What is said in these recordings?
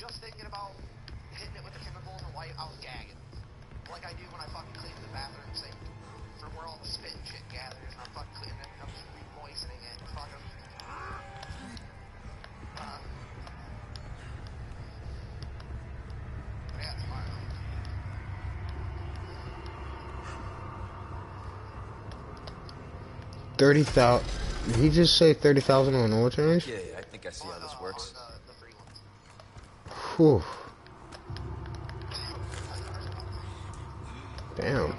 just thinking about hitting it with the chemicals and white, I was gagging. Like I do when I fucking clean the bathroom sink from where all the spit and shit gathers, and I'm fucking cleaning it, and I'm just re-moistening it. Fucking. Yeah, tomorrow. $30,000. Did he just say 30,000 on oil change? Yeah, I think I see how this works. The free ones. Whew. Damn.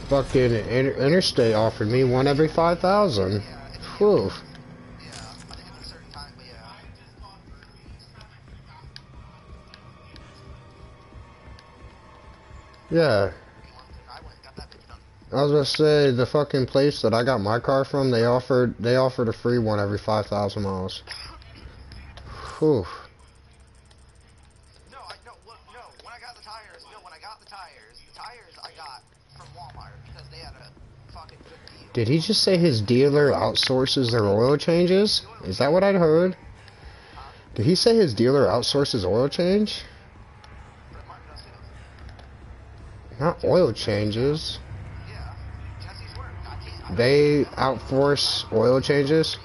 Fucking Interstate offered me one every 5,000. Whew. Yeah, I think at a certain time, but Yeah. I was gonna say the fucking place that I got my car from, they offered a free one every 5,000 miles. Whew. No, when I got the tires, the tires I got from Walmart because they had a fucking good deal. Did he just say his dealer outsources their oil changes? Is that what I'd heard? Did he say his dealer outsources oil change? Not oil changes. They outsource oil changes?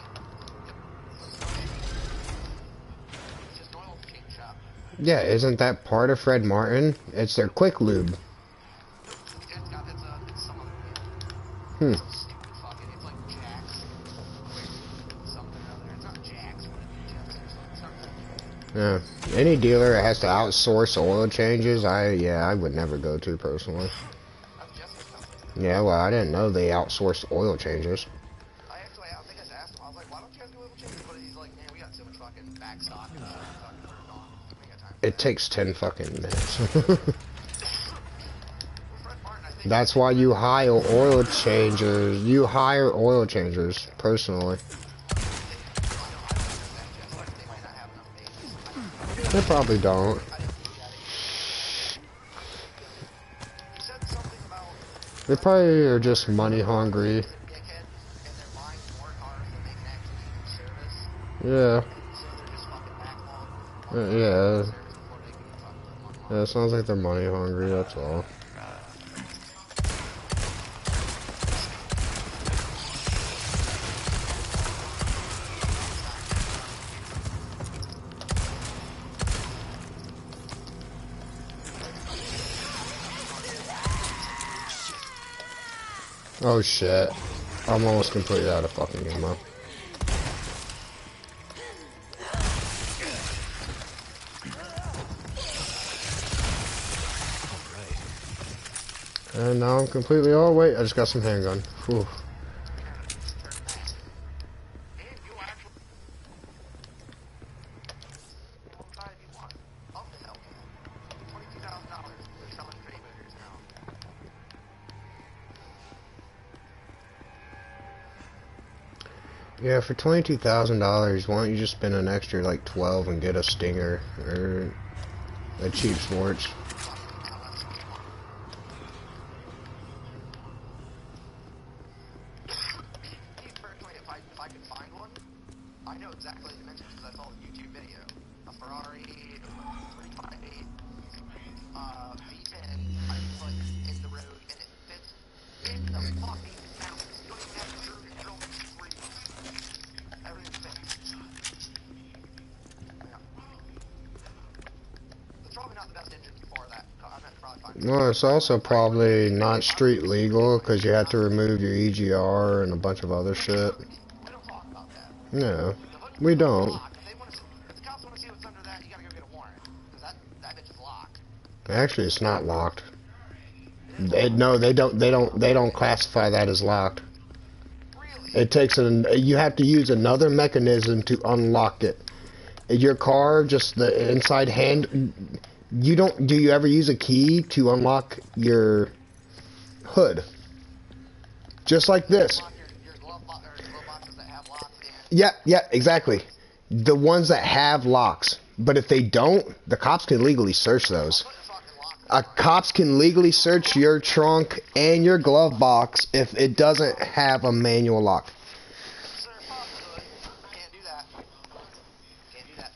Yeah, isn't that part of Fred Martin? It's their quick lube. Hmm. Yeah. Any dealer that has to outsource oil changes, I would never go to personally. Yeah, well, I didn't know they outsourced oil changes. I think I asked him, I was like, why don't you guys do oil changes? But he's like, man, we got so much fucking back stock and shit, fucking put it on. We got time. It takes 10 fucking minutes. That's why you hire oil changers. You hire oil changers, personally. They probably don't. They probably are just money hungry. Yeah. Yeah. Yeah, it sounds like they're money hungry, that's all. Oh shit. I'm almost completely out of fucking ammo. And now I'm completely, oh wait, I just got some handgun. Whew. Yeah, for $22,000, why don't you just spend an extra like 12 and get a Stinger or a cheap sports? Personally, if I could find one, I know exactly what you mentioned because I saw the YouTube video. A Ferrari 358 V10 I put in the road and it fits in the fucking mountains. You don't even have to turn it, drill it, everything fits. Yeah. It's probably not the best engine for that. I'm not probably fine. Well, it's also probably not street legal because you have to remove your EGR and a bunch of other shit. We don't talk about that. No, we don't. If the cops want to see what's under that, you gotta go get a warrant. Because that bitch is locked. Actually, it's not locked. No, they don't classify that as locked. Really? It takes you have to use another mechanism to unlock it. Your car, just the inside hand, do you ever use a key to unlock your hood? Just like this. Your glove boxes that have locks Yeah, exactly. The ones that have locks. But if they don't, the cops can legally search those. Cops can legally search your trunk and your glove box if it doesn't have a manual lock. Sir, could. Can't do that. Can't do that.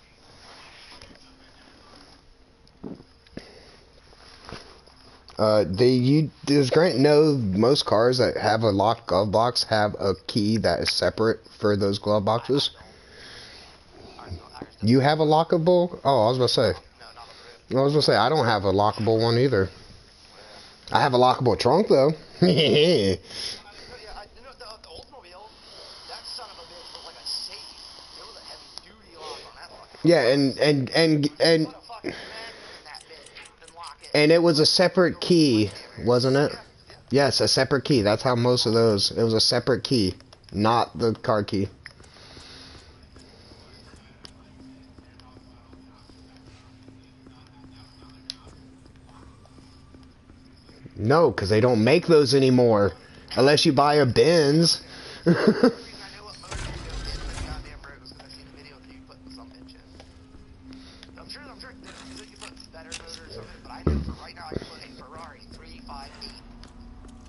Does Grant know most cars that have a locked glove box have a key that is separate for those glove boxes? You have a lockable? Oh, I was about to say. No, not on the road. I was gonna say I don't have a lockable one either. I have a lockable trunk though. No, yeah, the Oldsmobile, that son of a bitch was like a safe. There was a heavy duty lock on that fucking. Yeah, and Put a fucking magnet in that bitch and lock it. and it was a separate key, wasn't it? Yes, a separate key. That's how most of those. It was a separate key, not the car key. No, because they don't make those anymore. Unless you buy a Benz. The reason I know what motor you go in this goddamn road was because I seen a video that you put some bitch in. I'm sure that you put better motor or something, but I know for right now I can put a Ferrari 358.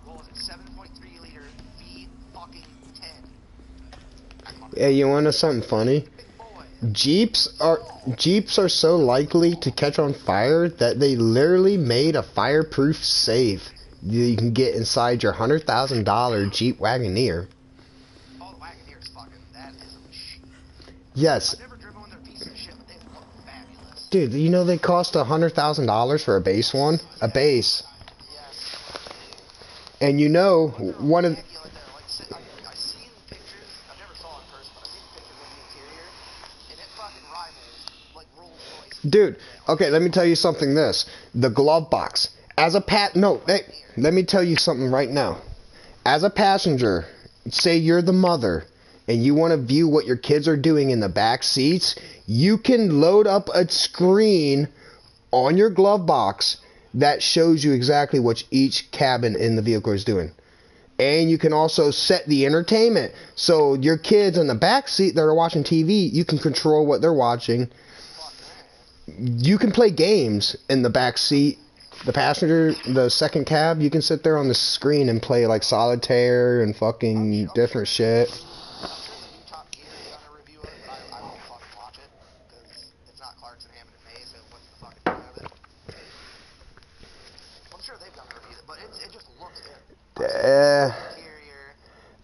What was it? 7.3 liter V fucking 10. Yeah, you want to know something funny? Big boy. Jeeps are so likely to catch on fire that they literally made a fireproof safe you can get inside your $100,000 Jeep Wagoneer. Oh, the Wagoneer's fucking. That is a machine. Yes, I've never driven one of their pieces of shit, but they look fabulous. dude. You know they cost $100,000 for a base one, a base. Yes. And you know one of I've seen pictures. I never saw it in person, but I've seen pictures of the interior, and it fucking rivals like Rolls Royce. dude. Okay, let me tell you something. The glove box. As a let me tell you something right now. As a passenger, say you're the mother, and you want to view what your kids are doing in the back seats, you can load up a screen on your glove box that shows you exactly what each cabin in the vehicle is doing. And you can also set the entertainment. So your kids in the back seat that are watching TV, you can control what they're watching. You can play games in the back seat. The passenger, the second cab, you can sit there on the screen and play like solitaire and fucking different shit. I'm sure the new Top Gear has done a review of it, but I won't fucking watch it because it's not Clarkson, Hammond, and May, so what's the fucking point of it? I'm sure they've done a review, but it just looks good. Interior.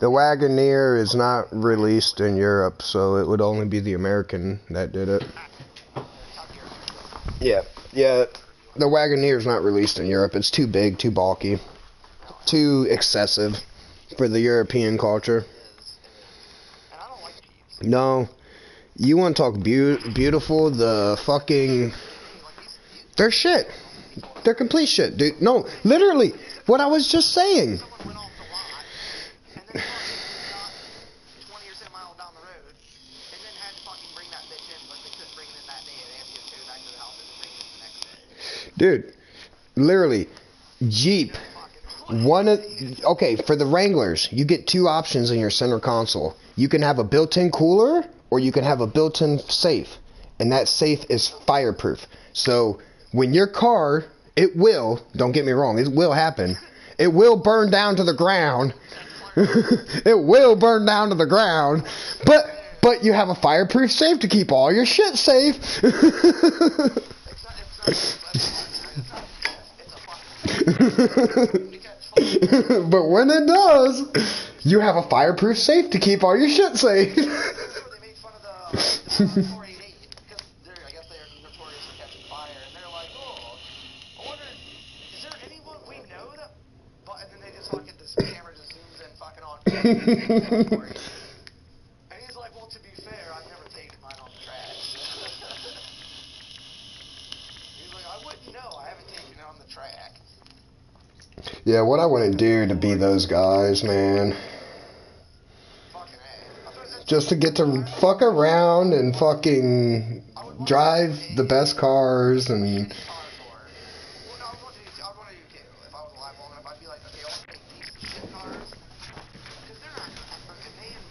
The Wagoneer is not released in Europe, so it would only be the American that did it. Top Gear. Yeah. The Wagoneer is not released in Europe. It's too big, too bulky, too excessive for the European culture. It is. And I don't like Jeeps. No, you want to talk beautiful? The fucking they're shit. They're complete shit, dude. No, literally, what I was just saying. Someone went off the lot, and then fucking got 20 or 10 miles down the road, and then had to fucking bring that bitch in, but they couldn't bring it in that day. They had to get it back to the house and bring it in the next day. Dude, literally, Jeep. Okay, for the Wranglers, you get two options in your center console. You can have a built-in cooler, or you can have a built-in safe, and that safe is fireproof. So when your car, don't get me wrong, it will happen. It will burn down to the ground. It will burn down to the ground, but you have a fireproof safe to keep all your shit safe. But when it does, you have a fireproof safe to keep all your shit safe. They made fun of the 488 because I guess they're notorious for catching fire, and they're like, oh, I wonder, is there anyone we know that? But and then they just fucking this camera just zooms in fucking on. And he's like, well, to be fair, I've never taken mine on the track. He's like, I wouldn't know. I haven't taken it on the track. Yeah, what I wouldn't do to be those guys, man. Fucking A. Just to get to fuck around and fucking drive the best cars and... Well, no, I would want to do too. If I was alive long enough, I'd be like, okay, I'll take these shit cars. Because they're not, if they and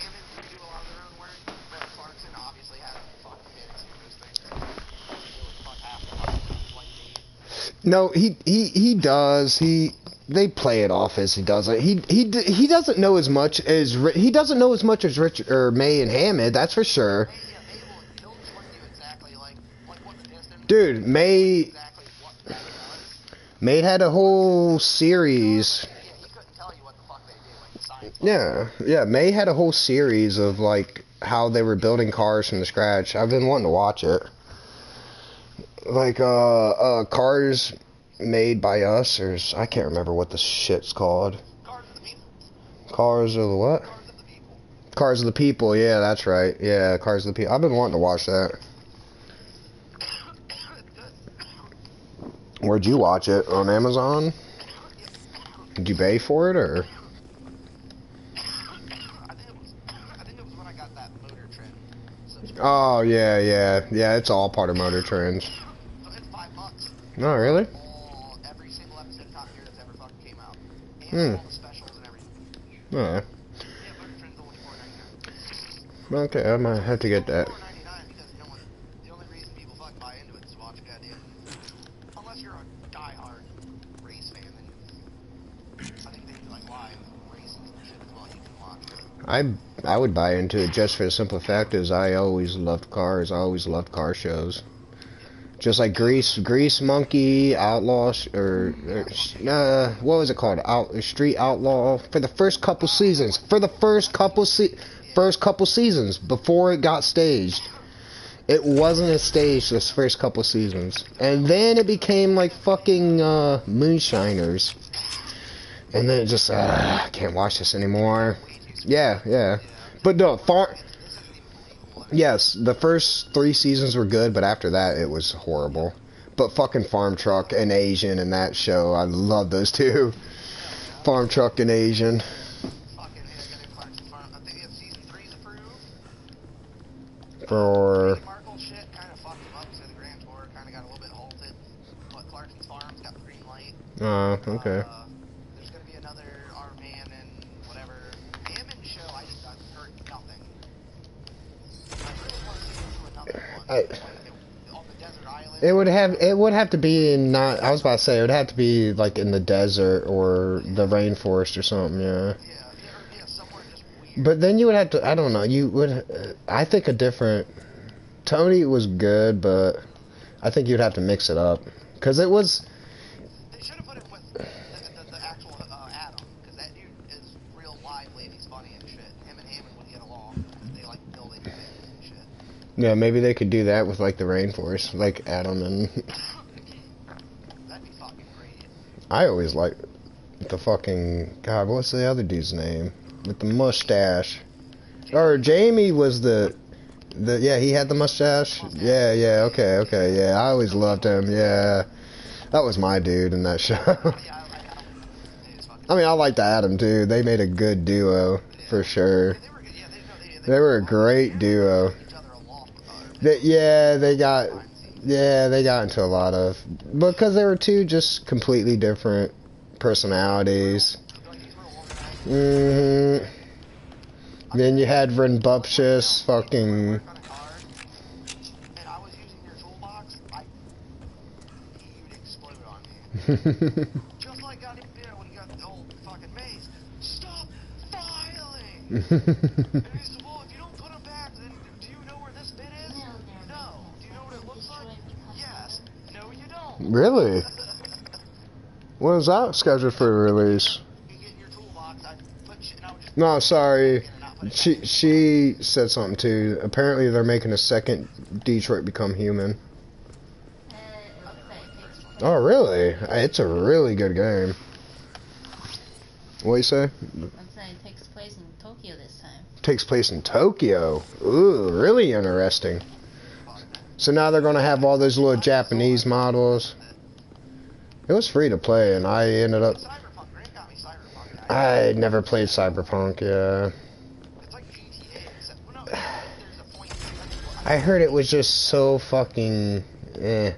Hammond do a lot of their own work, but Clarkson obviously has fucking fancy those things. Fuck half the fucking like me. No, he does. They play it off as he does it. He doesn't know as much as Rich or May and Hammond. That's for sure. He'll explain to you exactly like what the piston. Dude, May. Exactly what that does. May had a whole series. Yeah, he couldn't tell you what the fuck they did, like the science. Yeah. May had a whole series of like how they were building cars from the scratch. I've been wanting to watch it. Like cars made by us, or I can't remember what the shit's called. Cars of the people. Cars of the what? Cars of the people. Cars of the People. Yeah, that's right. Yeah, Cars of the People. I've been wanting to watch that. Where'd you watch it? On Amazon? Did you pay for it, or? I think it was when I got that Motor Trend subscription. Oh, yeah. It's all part of Motor Trends. So it's $5. Oh, really? Every single episode of Top Gear that's ever fucking came out. And all the specials and everything. Oh. Yeah, Motor Trend's only $4.99. Okay, I might have to get that. $4.99 because the only reason people fucking buy into it is to watch a goddamn. Unless you're a diehard race fan, then I think they do like live races and shit as well. You can watch. I would buy into it just for the simple fact is I always loved cars. I always loved car shows. Just like Grease Monkey, Outlaw, what was it called? Street Outlaw for the first couple seasons. First couple seasons before it got staged. It wasn't as staged this first couple seasons, and then it became like fucking moonshiners, and then it just I can't watch this anymore. Yeah. But no, yes, the first 3 seasons were good, but after that it was horrible. But fucking Farm Truck and Asian and that show, I love those two. Farm Truck and Asian. I think season 3's approved. For Markle shit kind of fucked him up, so the Grand Tour kind of got a little bit halted. But Clarkson's Farm's got the green light. oh, okay. There's going to be another R-Man and whatever. Hammond show, I just heard nothing. I really want to see him do another one. On the desert island. It would have to be in not. I was about to say it would have to be like in the desert or the rainforest or something. Yeah. Yeah, somewhere just weird. But then you would have to. I don't know. You would. I think a different. Tony was good, but I think you'd have to mix it up because it was. They should have put it with the actual Adam, because that dude is real lively and he's funny and shit. Him and Hammond would get along. They like building things and shit. Yeah, maybe they could do that with like the rainforest, like Adam and. That'd be fucking great. I always like the fucking God. What's the other dude's name with the mustache? Or Jamie was the yeah, he had the mustache. Yeah. Okay. Yeah, I always loved him. Yeah, that was my dude in that show. I mean, I liked Adam too. They made a good duo for sure. They were a great duo. They got into a lot of because they were two just completely different personalities. Then you had Renbuptious fucking. And I was using your toolbox, you'd explode on me. Just like goddamn Bill when he got the old fucking maze. Stop filing! And he said, well, if you don't put them back, then do you know where this bit is? No. Do you know what it looks like? Yes. No, you don't. Really? When is that scheduled for release? You get your toolbox, I put shit, and I would just. No, sorry. She said something too. Apparently they're making a second Detroit Become Human. Oh, really? It's a really good game. What you say? I'm saying it takes place in Tokyo this time. Takes place in Tokyo. Ooh, really interesting. So now they're gonna have all those little Japanese models. It was free to play, and I ended up. Cyberpunk, Grant got me Cyberpunk. I never played Cyberpunk. Yeah. It's like GTA, except, well, no, there's a point. I heard it was just so fucking. In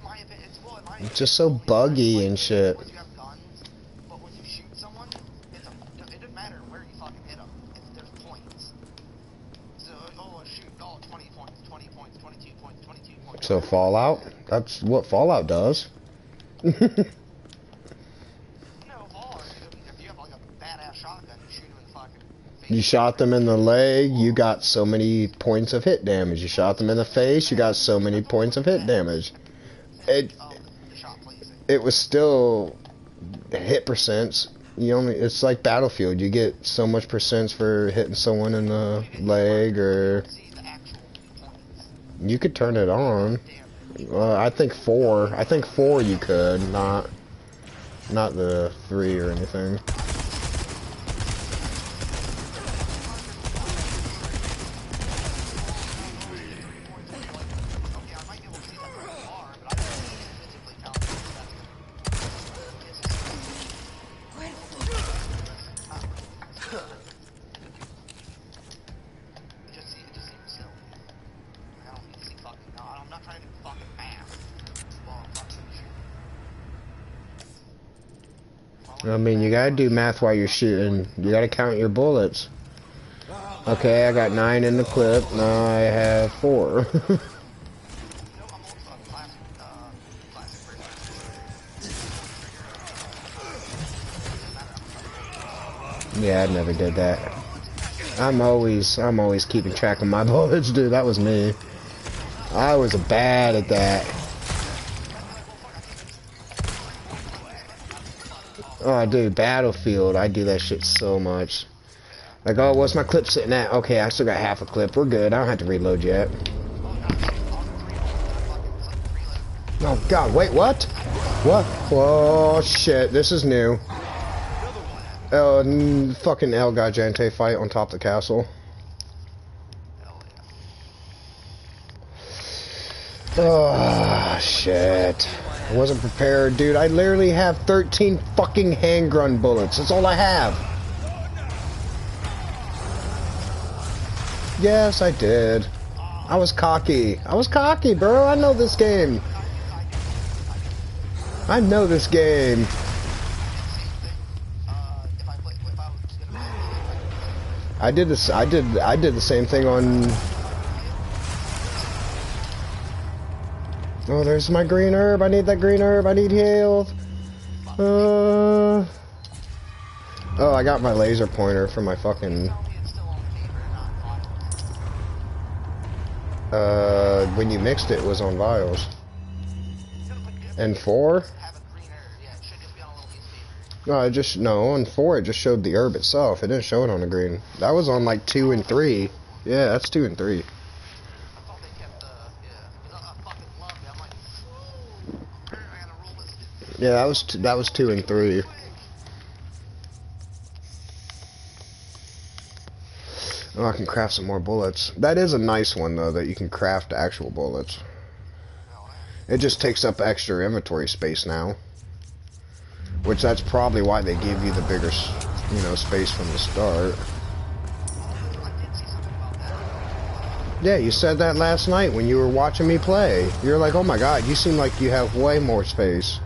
my opinion, It's just so buggy and shit. you have guns, but when you shoot someone, it doesn't matter where you fucking hit them. There's points. So, shoot, 20 points, 20 points, 22 points, 22 points. So Fallout? That's what Fallout does. No, Fallout, if you have like a badass shotgun, you shoot him in the fucking face. You shot them in the leg, you got so many points of hit damage. You shot them in the face, you got so many points of hit damage. The shot placing. it was still hit percents. It's like Battlefield. You get so much percents for hitting someone in the leg, or you could turn it on. I think 4. I think 4 you could, not the 3 or anything. I mean, you gotta do math while you're shooting. You gotta count your bullets. Okay, I got 9 in the clip. Now I have 4. Yeah, I never did that. I'm always keeping track of my bullets, dude. That was me. I was bad at that. Oh, dude, Battlefield, I do that shit so much. Like, oh, what's my clip sitting at? Okay, I still got half a clip. We're good. I don't have to reload yet. Oh, God, wait, what? What? Oh, shit, this is new. Fucking El Gigante fight on top of the castle. Oh, shit. I wasn't prepared, dude. I literally have 13 fucking handgun bullets. That's all I have. Yes, I did. I was cocky. I was cocky, bro. I know this game. I know this game. I did this. I did the same thing on. Oh, there's my green herb. I need that green herb. I need health. Oh, I got my laser pointer for my fucking. When you mixed it, it was on vials. And 4? No, on 4 it just showed the herb itself. It didn't show it on the green. That was on like 2 and 3. Yeah, that's 2 and 3. Yeah, that was 2 and 3. Oh, I can craft some more bullets. That is a nice one though, that you can craft actual bullets. It just takes up extra inventory space now. Which that's probably why they give you the bigger, space from the start. Yeah, you said that last night when you were watching me play. You're like, oh my god, you seem like you have way more space.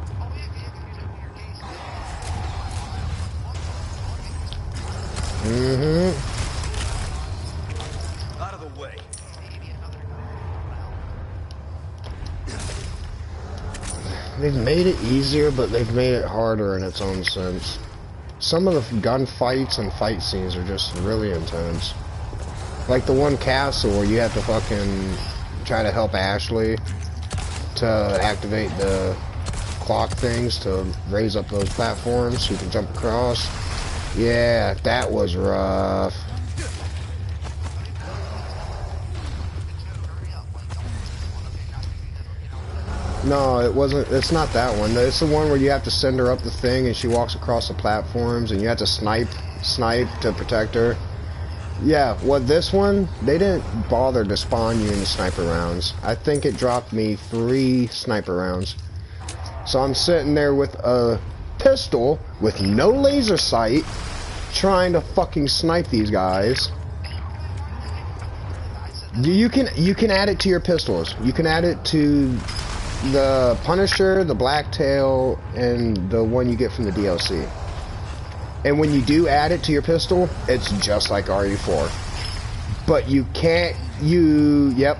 Mm-hmm. Out of the way. They've made it easier, but they've made it harder in its own sense. Some of the gunfights and fight scenes are just really intense. Like the one castle where you have to fucking try to help Ashley to activate the clock things to raise up those platforms so you can jump across. Yeah, that was rough. No, it wasn't. It's not that one. It's the one where you have to send her up the thing and she walks across the platforms and you have to snipe to protect her. Yeah, well, this one, they didn't bother to spawn you any sniper rounds. I think it dropped me 3 sniper rounds. So I'm sitting there with a pistol with no laser sight trying to fucking snipe these guys. You can add it to your pistols. You can add it to the Punisher, the Blacktail, and the one you get from the DLC. And when you do add it to your pistol, it's just like RE4. But you can't, yep.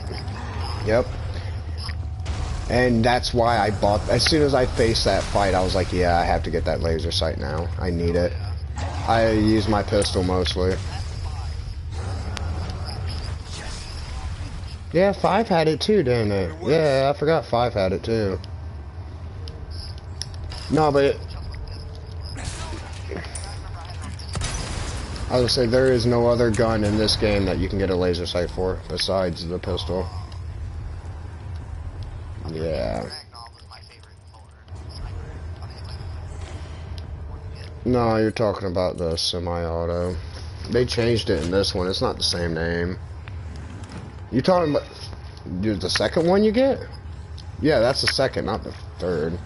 And that's why I bought, as soon as I faced that fight, I was like, yeah, I have to get that laser sight now. I need it. I use my pistol mostly. Yeah, 5 had it too, didn't it? Yeah, I forgot 5 had it too. No, but I would say there is no other gun in this game that you can get a laser sight for besides the pistol. Yeah. No, you're talking about the semi-auto. They changed it in this one. It's not the same name. You talking about the second one you get? Yeah, that's the second, not the third.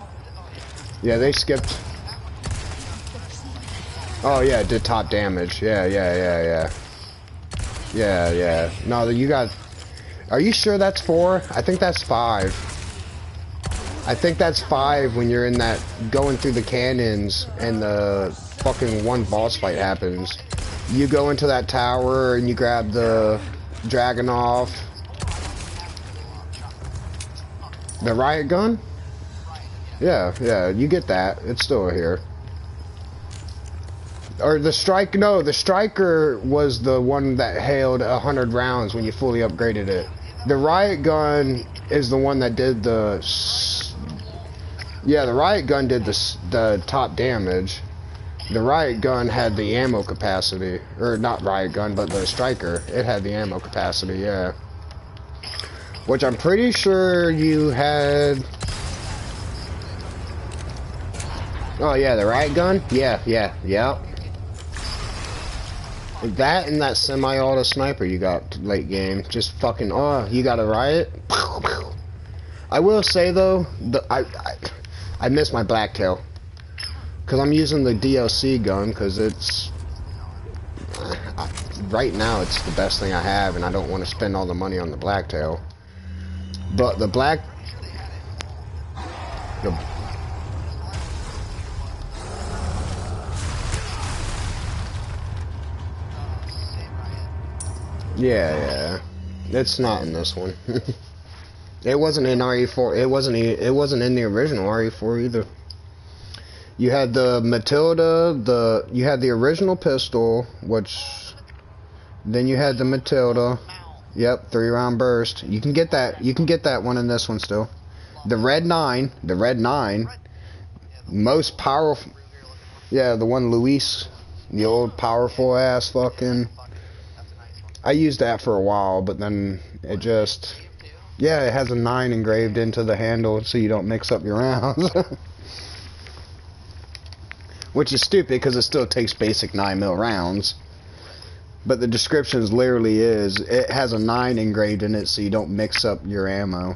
Yeah, they skipped. Oh yeah, it did top damage. Yeah. No, you got. Are you sure that's 4? I think that's 5. I think that's 5 when you're in that going through the cannons and the fucking one boss fight happens. You go into that tower and you grab the dragon off. The riot gun? Yeah, you get that. It's still here. Or the strike? No, the striker was the one that held 100 rounds when you fully upgraded it. The riot gun is the one that did the. Yeah, the riot gun did the top damage. The riot gun had the ammo capacity, or not riot gun, but the striker. It had the ammo capacity, yeah. Which I'm pretty sure you had. Oh yeah, the riot gun. Yeah. That and that semi-auto sniper you got late game. Just fucking. Oh, you got a riot. I will say though, I miss my blacktail, because I'm using the DLC gun, because it's right now it's the best thing I have, and I don't want to spend all the money on the blacktail. But the yeah, it's not in this one. It wasn't in RE4. It wasn't in the original RE4 either. You had the Matilda, you had the original pistol, which then you had the Matilda. Yep, 3-round burst. You can get that. You can get that one in this one still. The Red 9, most powerful. Yeah, the one Luis, the old powerful ass fucking. I used that for a while, but then it just. Yeah, it has a 9 engraved into the handle so you don't mix up your rounds. Which is stupid because it still takes basic 9mm rounds. But the description literally is, it has a 9 engraved in it so you don't mix up your ammo.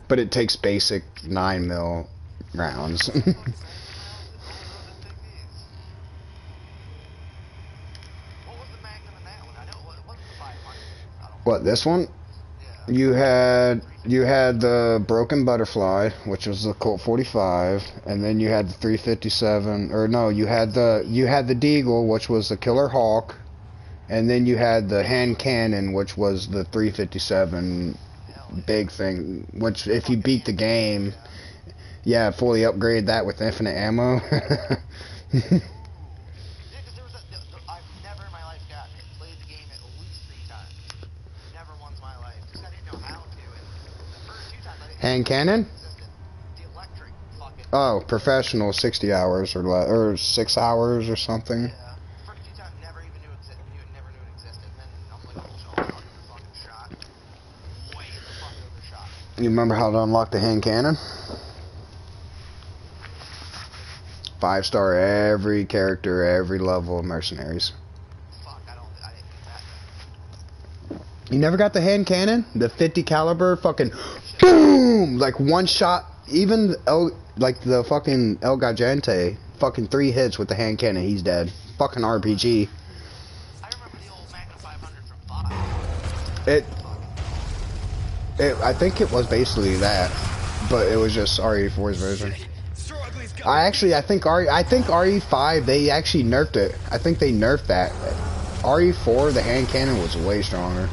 But it takes basic 9mm rounds. What, this one? You had the Broken Butterfly, which was the Colt 45, and then you had the 357, or no, you had the Deagle, which was the Killer Hawk, and then you had the hand cannon, which was the 357 big thing, which if you beat the game, yeah, fully upgrade that with infinite ammo. Hand cannon? Oh, professional, 60 hours or less, or 6 hours or something. Yeah. First 2 times never even knew it existed. And then I'm like, oh, fucking shot. Way the fuck overshot. You remember how to unlock the hand cannon? 5-star every character, every level of mercenaries. Fuck, I didn't get that. You never got the hand cannon? The 50 caliber fucking boom! Like one shot, even like the fucking El Gigante, fucking 3 hits with the hand cannon, he's dead. Fucking RPG. I remember the old Magnum 500 from 5. I think it was basically that, but it was just RE4's version. I think RE5, they actually nerfed it. I think they nerfed that. RE4, the hand cannon was way stronger.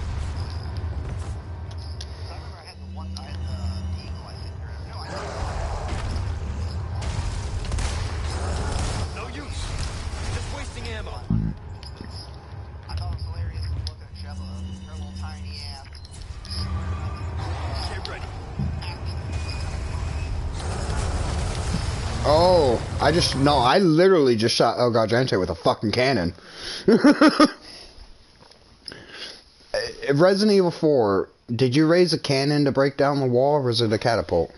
Oh, I literally just shot El Gigante with a fucking cannon. Resident Evil 4, did you raise a cannon to break down the wall, or was it a catapult?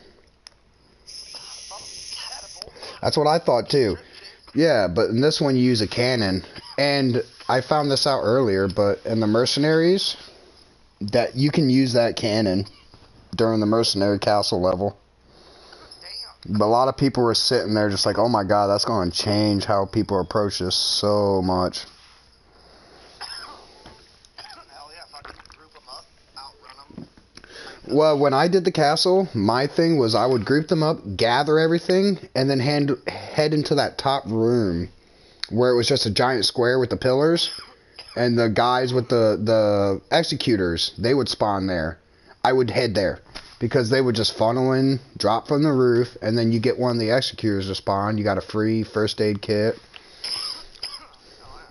That's what I thought too. Yeah, but in this one you use a cannon. And I found this out earlier, but in the Mercenaries, that you can use that cannon during the Mercenary Castle level. But a lot of people were sitting there just like, oh my god, that's going to change how people approach this so much. Well, when I did the castle, my thing was I would group them up, gather everything, and then head into that top room where it was just a giant square with the pillars, and the guys with the executors, they would spawn there. I would head there because they would just funnel in, drop from the roof, and then you get one of the executors to spawn. You got a free first aid kit.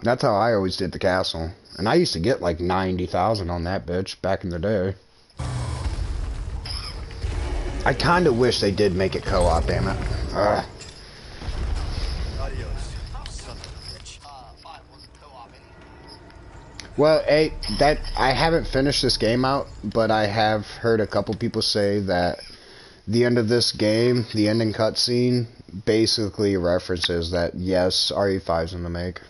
That's how I always did the castle. And I used to get like 90,000 on that bitch back in the day. I kind of wish they did make it co-op, damn it. Ugh. Well, I haven't finished this game out, but I have heard a couple people say that the end of this game, the ending cutscene, basically references that, yes, RE5's in the make.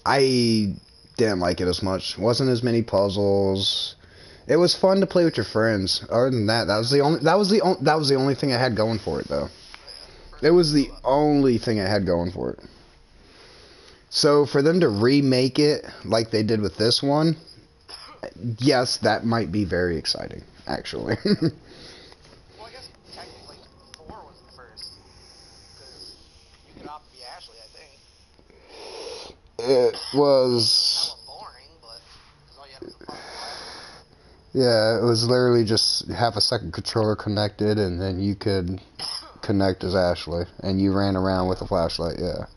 I didn't like it as much. Wasn't as many puzzles. It was fun to play with your friends. Other than that, that was the only thing I had going for it, though. It was the only thing I had going for it. So for them to remake it like they did with this one, yes, that might be very exciting, actually. Well, I guess technically 4 was the first, because you could opt to be Ashley, I think. It was... Hella boring, but because all you had was a fucking flashlight. Yeah, it was literally just have a second controller connected, and then you could connect as Ashley, and you ran around with a flashlight, yeah.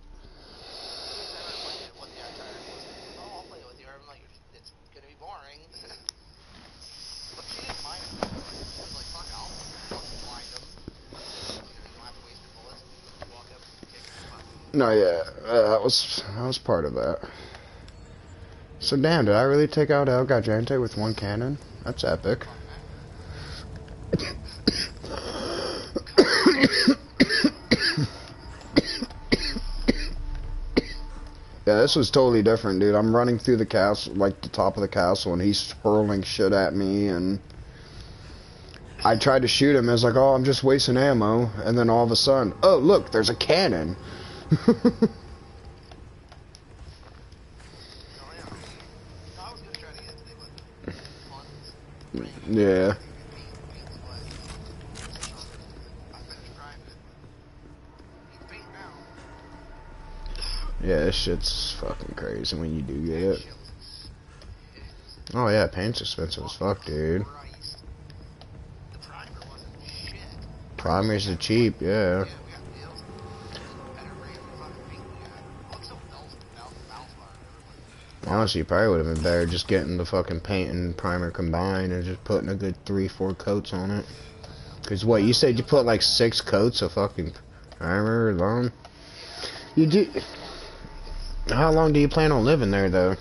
I'll play it with you. I'm like, it's gonna be boring. But she didn't mind it. She was like, fuck it, I'll fucking blind them. You don't have to waste your bullets. Walk up, kick your butt. No, yeah, that was part of that. So damn, did I really take out El Gigante with one cannon? That's epic. Yeah, this was totally different, dude. I'm running through the castle, like the top of the castle, and he's hurling shit at me, and I tried to shoot him. I was like, oh, I'm just wasting ammo, and then all of a sudden, oh, look, there's a cannon. Yeah. Yeah, this shit's fucking crazy when you do get it. Oh yeah, paint's expensive as fuck, dude. Primers are cheap, yeah. Honestly, you probably would have been better just getting the fucking paint and primer combined and just putting a good 3-4 coats on it. Cause what, you said you put like 6 coats of fucking primer on? You do... How long do you plan on living there, though?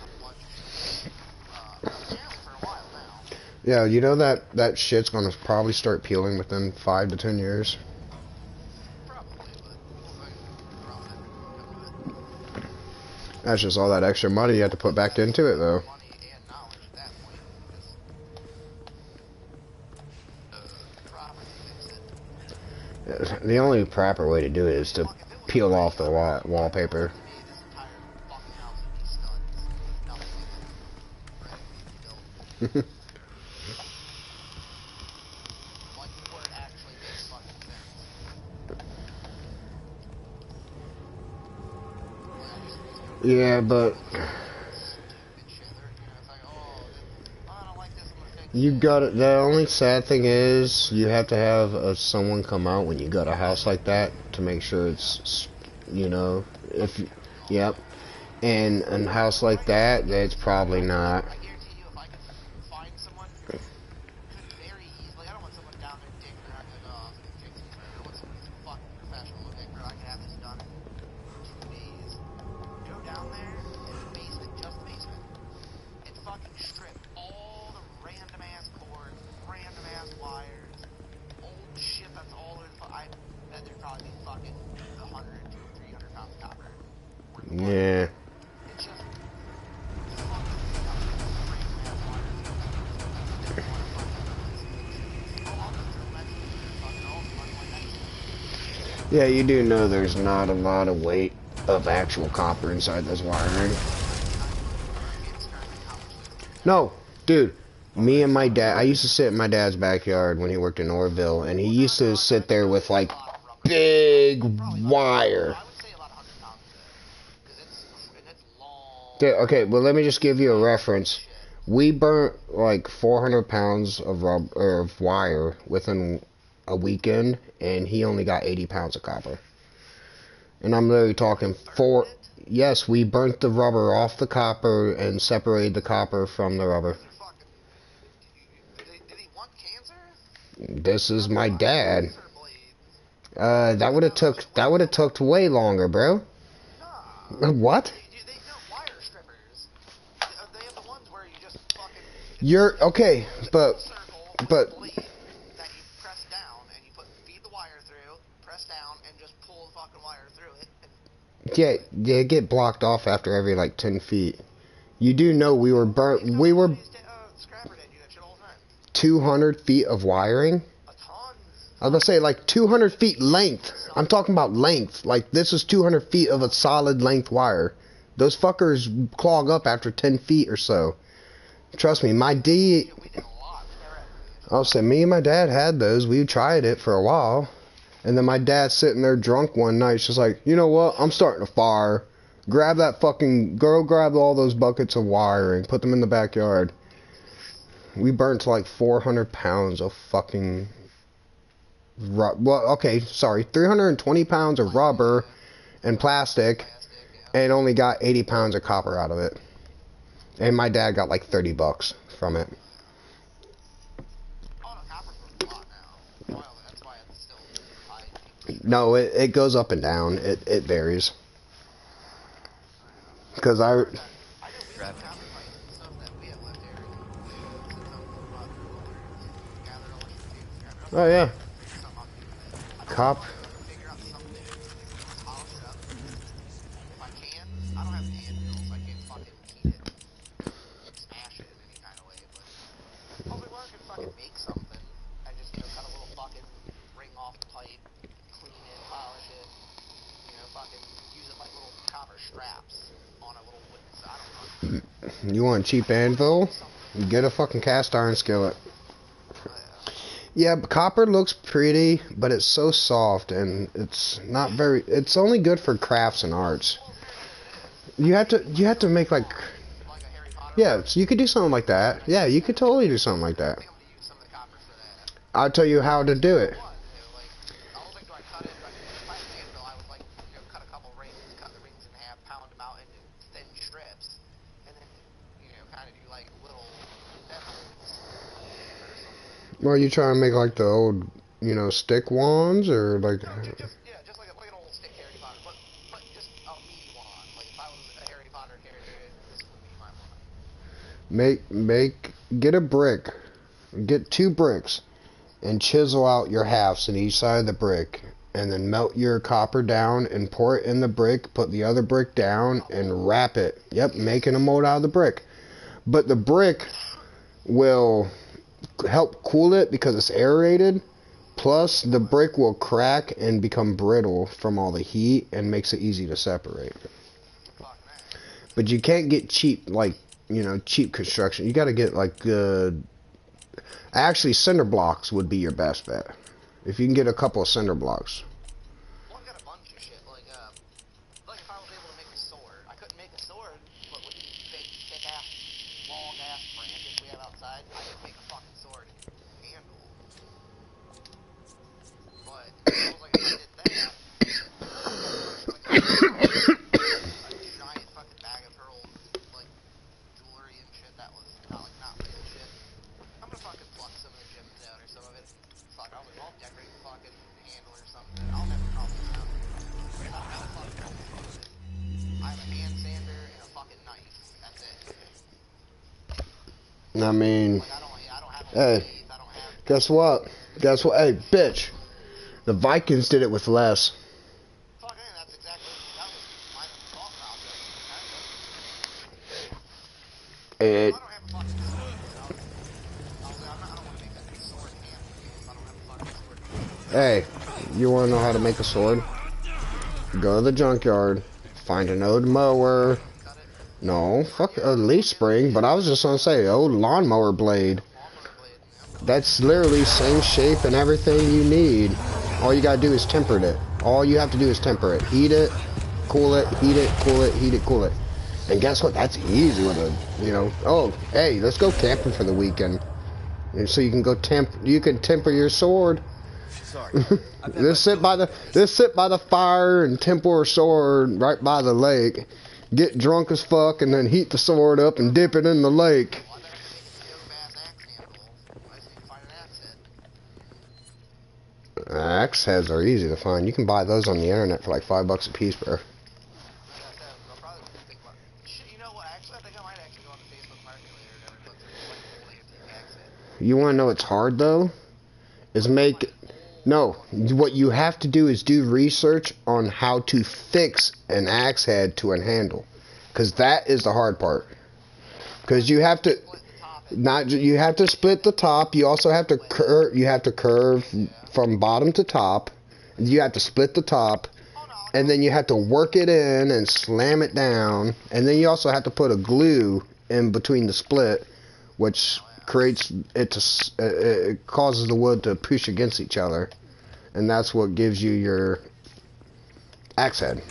Yeah, you know that shit's gonna probably start peeling within 5 to 10 years. That's just all that extra money you have to put back into it, though. The only proper way to do it is to peel off the wallpaper. Yeah, but you got it. The only sad thing is you have to have someone come out when you got a house like that to make sure it's, you know, if, yep. And a house like that, that's probably not. Yeah, you do know there's not a lot of weight of actual copper inside this wiring. No, dude. Me and my dad, I used to sit in my dad's backyard when he worked in Orville, and he used to sit there with like big wire. I would say about 100 pounds though, because it's long. Dude, okay, well let me just give you a reference. We burnt like 400 pounds of of wire within a weekend, and he only got 80 pounds of copper. And I'm literally talking four. Yes, we burnt the rubber off the copper and separated the copper from the rubber. Did he want cancer? This is my dad. That would have took way longer, bro. What? They know wire strippers. They have the ones where you just fucking. You're okay, but Blade that you press down and you feed the wire through, press down and just pull the fucking wire through it. And yeah, they get blocked off after every like 10 feet. You do know we were burnt. Scrapper did you that shit all the time. 200 feet of wiring. A ton. I was gonna say like 200 feet length. I'm talking about length. Like this is 200 feet of a solid length wire. Those fuckers clog up after 10 feet or so. Trust me, my D. We did a lot. I'll say me and my dad had those. We tried it for a while, and then my dad sitting there drunk one night, just like, you know what? I'm starting a fire. Grab all those buckets of wiring, put them in the backyard. We burnt like 400 pounds of fucking. Well, okay, sorry, 320 pounds of rubber and plastic, and only got 80 pounds of copper out of it. And my dad got like $30 from it. Oh, no, copper's worth a lot now. Well, that's why it's still high. No, it goes up and down. It varies. Because I I know we have copper pipes and stuff that we have left here. We sit down and run gather a bunch of tubes. oh yeah, Figure something out to do with it. cop. Figure out something to do. Polish it up. If I can, I don't have an anvil, so I can't fucking heat it. Smash it in any kind of way, but hopefully I can fucking make something and just, cut a little fucking ring off the pipe, clean it, polish it, fucking use it like little copper straps on a little wooden saddle. You want a cheap anvil? Get a fucking cast iron skillet. Yeah, but copper looks pretty, but it's so soft and it's not very. It's only good for crafts and arts. You have to make like. Like a Harry Potter. Yeah, so you could do something like that. Yeah, you could totally do something like that. I think I'm gonna use some of the copper for that. I'll tell you how to do it. I don't think do I cut it, but if I had an anvil, I would cut a couple rings, cut the rings in half, pound them out into thin strips, and then, kind of do like little bevelings or something. Well, you trying to make like the old, stick wands or like. No, just like an old stick Harry Potter, but just a meaty wand. Like if I was a Harry Potter character, this would be my wand. Get a brick, get 2 bricks, and chisel out your halves in each side of the brick, and then melt your copper down and pour it in the brick, put the other brick down and wrap it. Yep, making a mold out of the brick. But the brick will help cool it because it's aerated, plus the brick will crack and become brittle from all the heat and makes it easy to separate. But you can't get cheap, cheap construction. You got to get like good. Actually, cinder blocks would be your best bet. If you can get a couple of cinder blocks. Well, I've got a bunch of shit. Like if I was able to make a sword, I couldn't make a sword, but with these big, thick-ass, long-ass branches we have outside, I could make a fucking sword handle. But I was like, if I did that, a giant fucking bag of her old, jewelry and shit that was not real shit. I'm gonna fucking pluck some of the gems out or some of it. Fuck, I'll decorate the fucking handle or something. I'll never probably know. I don't have a fucking tool. I have a hand sander and a fucking knife. That's it. I mean, I don't have a hey, lathe. I don't have. guess what? Hey, bitch. The Vikings did it with less. Fuck, that's exactly. That was my thought process. I don't have a fucking sword. I don't want to make that sword handle if I don't have a fucking sword. Hey, You want to know how to make a sword? Go to the junkyard, find an old mower. No, fuck a leaf spring, but I was just gonna say, old lawnmower blade. That's literally same shape and everything you need. All you gotta do is temper it. All you have to do is temper it. Heat it, cool it, heat it, cool it, heat it, cool it. And guess what? That's easy with a, you know. Oh, hey, let's go camping for the weekend. And so you can go temper your sword. Sorry. Just sit by the fire and temper a sword right by the lake. Get drunk as fuck and then heat the sword up and dip it in the lake. Axe heads are easy to find. You can buy those on the internet for like $5 a piece, bro. You want to know what's hard though? Is no. What you have to do is do research on how to fix an axe head to a handle, because that is the hard part. Because you have to you have to split the top. You also have to curve from bottom to top. You have to split the top, and then you have to work it in and slam it down, and then you also have to put a glue in between the split, which creates it causes the wood to push against each other, and that's what gives you your axe head.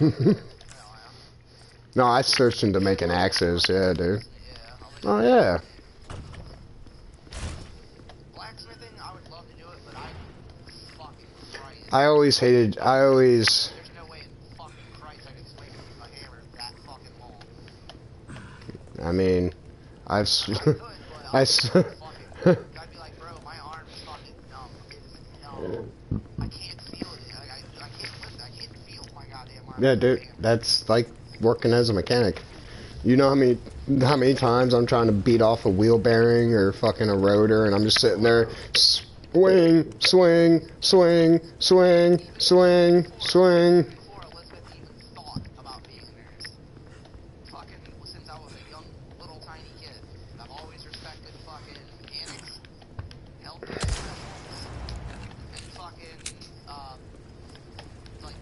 No, I searched into making axes, yeah, dude. Oh yeah. I always hated. There's no way in fucking Christ I could swing with a hammer that fucking long. I mean, I could, but I'd be like, bro, my arm is fucking numb. It is numb. I can't feel it. I can't lift it. I can't feel my goddamn arm. yeah, dude. That's like working as a mechanic. You know how many times I'm trying to beat off a wheel bearing or fucking a rotor, and I'm just sitting there. Swing, swing, swing, swing, swing, swing. Before Elizabeth even thought about being a nurse. Fucking, since I was a young, little, tiny kid, I've always respected fucking mechanics, healthcare professionals, and fucking, like,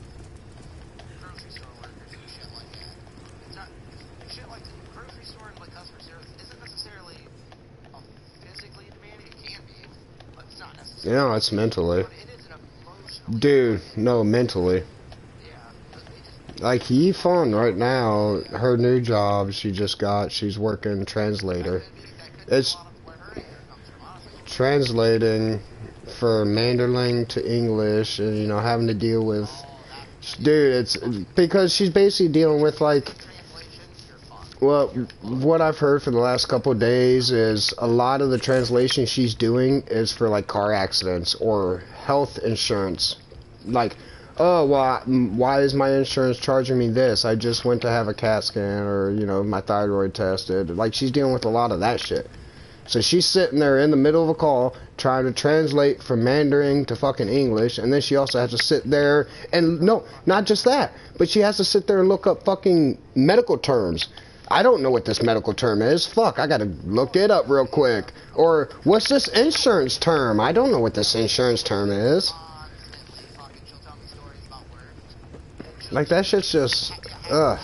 grocery store workers and shit like that. It's not, shit like the grocery store and, like, customer service isn't necessarily physically demanding. It can be, but it's not necessarily. You know, it's mentally. But it is an emotional. Dude, no, mentally. Yeah, because they just. Like, Yvonne right now, her new job she's working translator. It's translating for Mandarin to English, and, you know, having to deal with, dude, it's because she's basically dealing with, like, well, what I've heard for the last couple of days is a lot of the translation she's doing is for, like, car accidents or health insurance. Like, oh, well, why is my insurance charging me this? I just went to have a CAT scan, or, you know, my thyroid tested. Like, she's dealing with a lot of that shit. So she's sitting there in the middle of a call trying to translate from Mandarin to fucking English, and then she also has to sit there and, no, not just that, but she has to sit there and look up fucking medical terms. I don't know what this medical term is. Fuck, I gotta look it up real quick. Or, what's this insurance term? I don't know what this insurance term is. Like, that shit's just, ugh.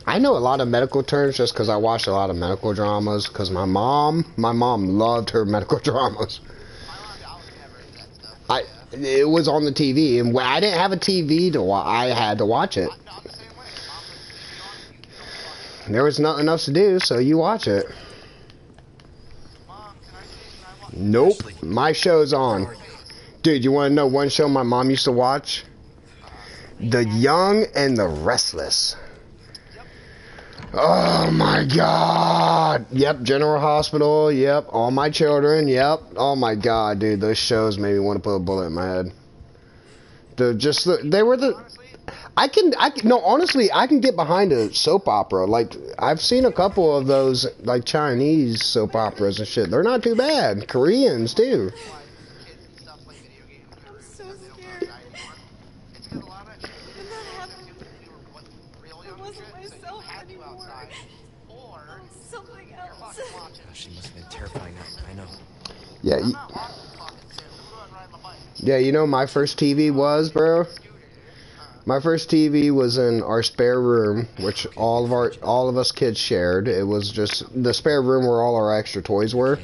I know a lot of medical terms just because I watched a lot of medical dramas, because my mom loved her medical dramas. It was on the TV, and I didn't have a TV to watch. I had to watch it. There was nothing else to do, so you watch it. Nope, my show's on. Dude, you want to know one show my mom used to watch? The Young and the Restless. Oh my god. Yep, General Hospital. Yep, All My Children. Yep. Oh my god, dude, those shows made me want to put a bullet in my head. No, honestly, I can get behind a soap opera. Like, I've seen a couple of those, like, Chinese soap operas and shit. They're not too bad. Koreans, too. I'm so scared. When that happened, it wasn't myself anymore. I was something else. She must have been terrifying. I know. Yeah. Yeah, you know my first TV was, bro? My first TV was in our spare room, which all of us kids shared. It was just the spare room where all our extra toys were.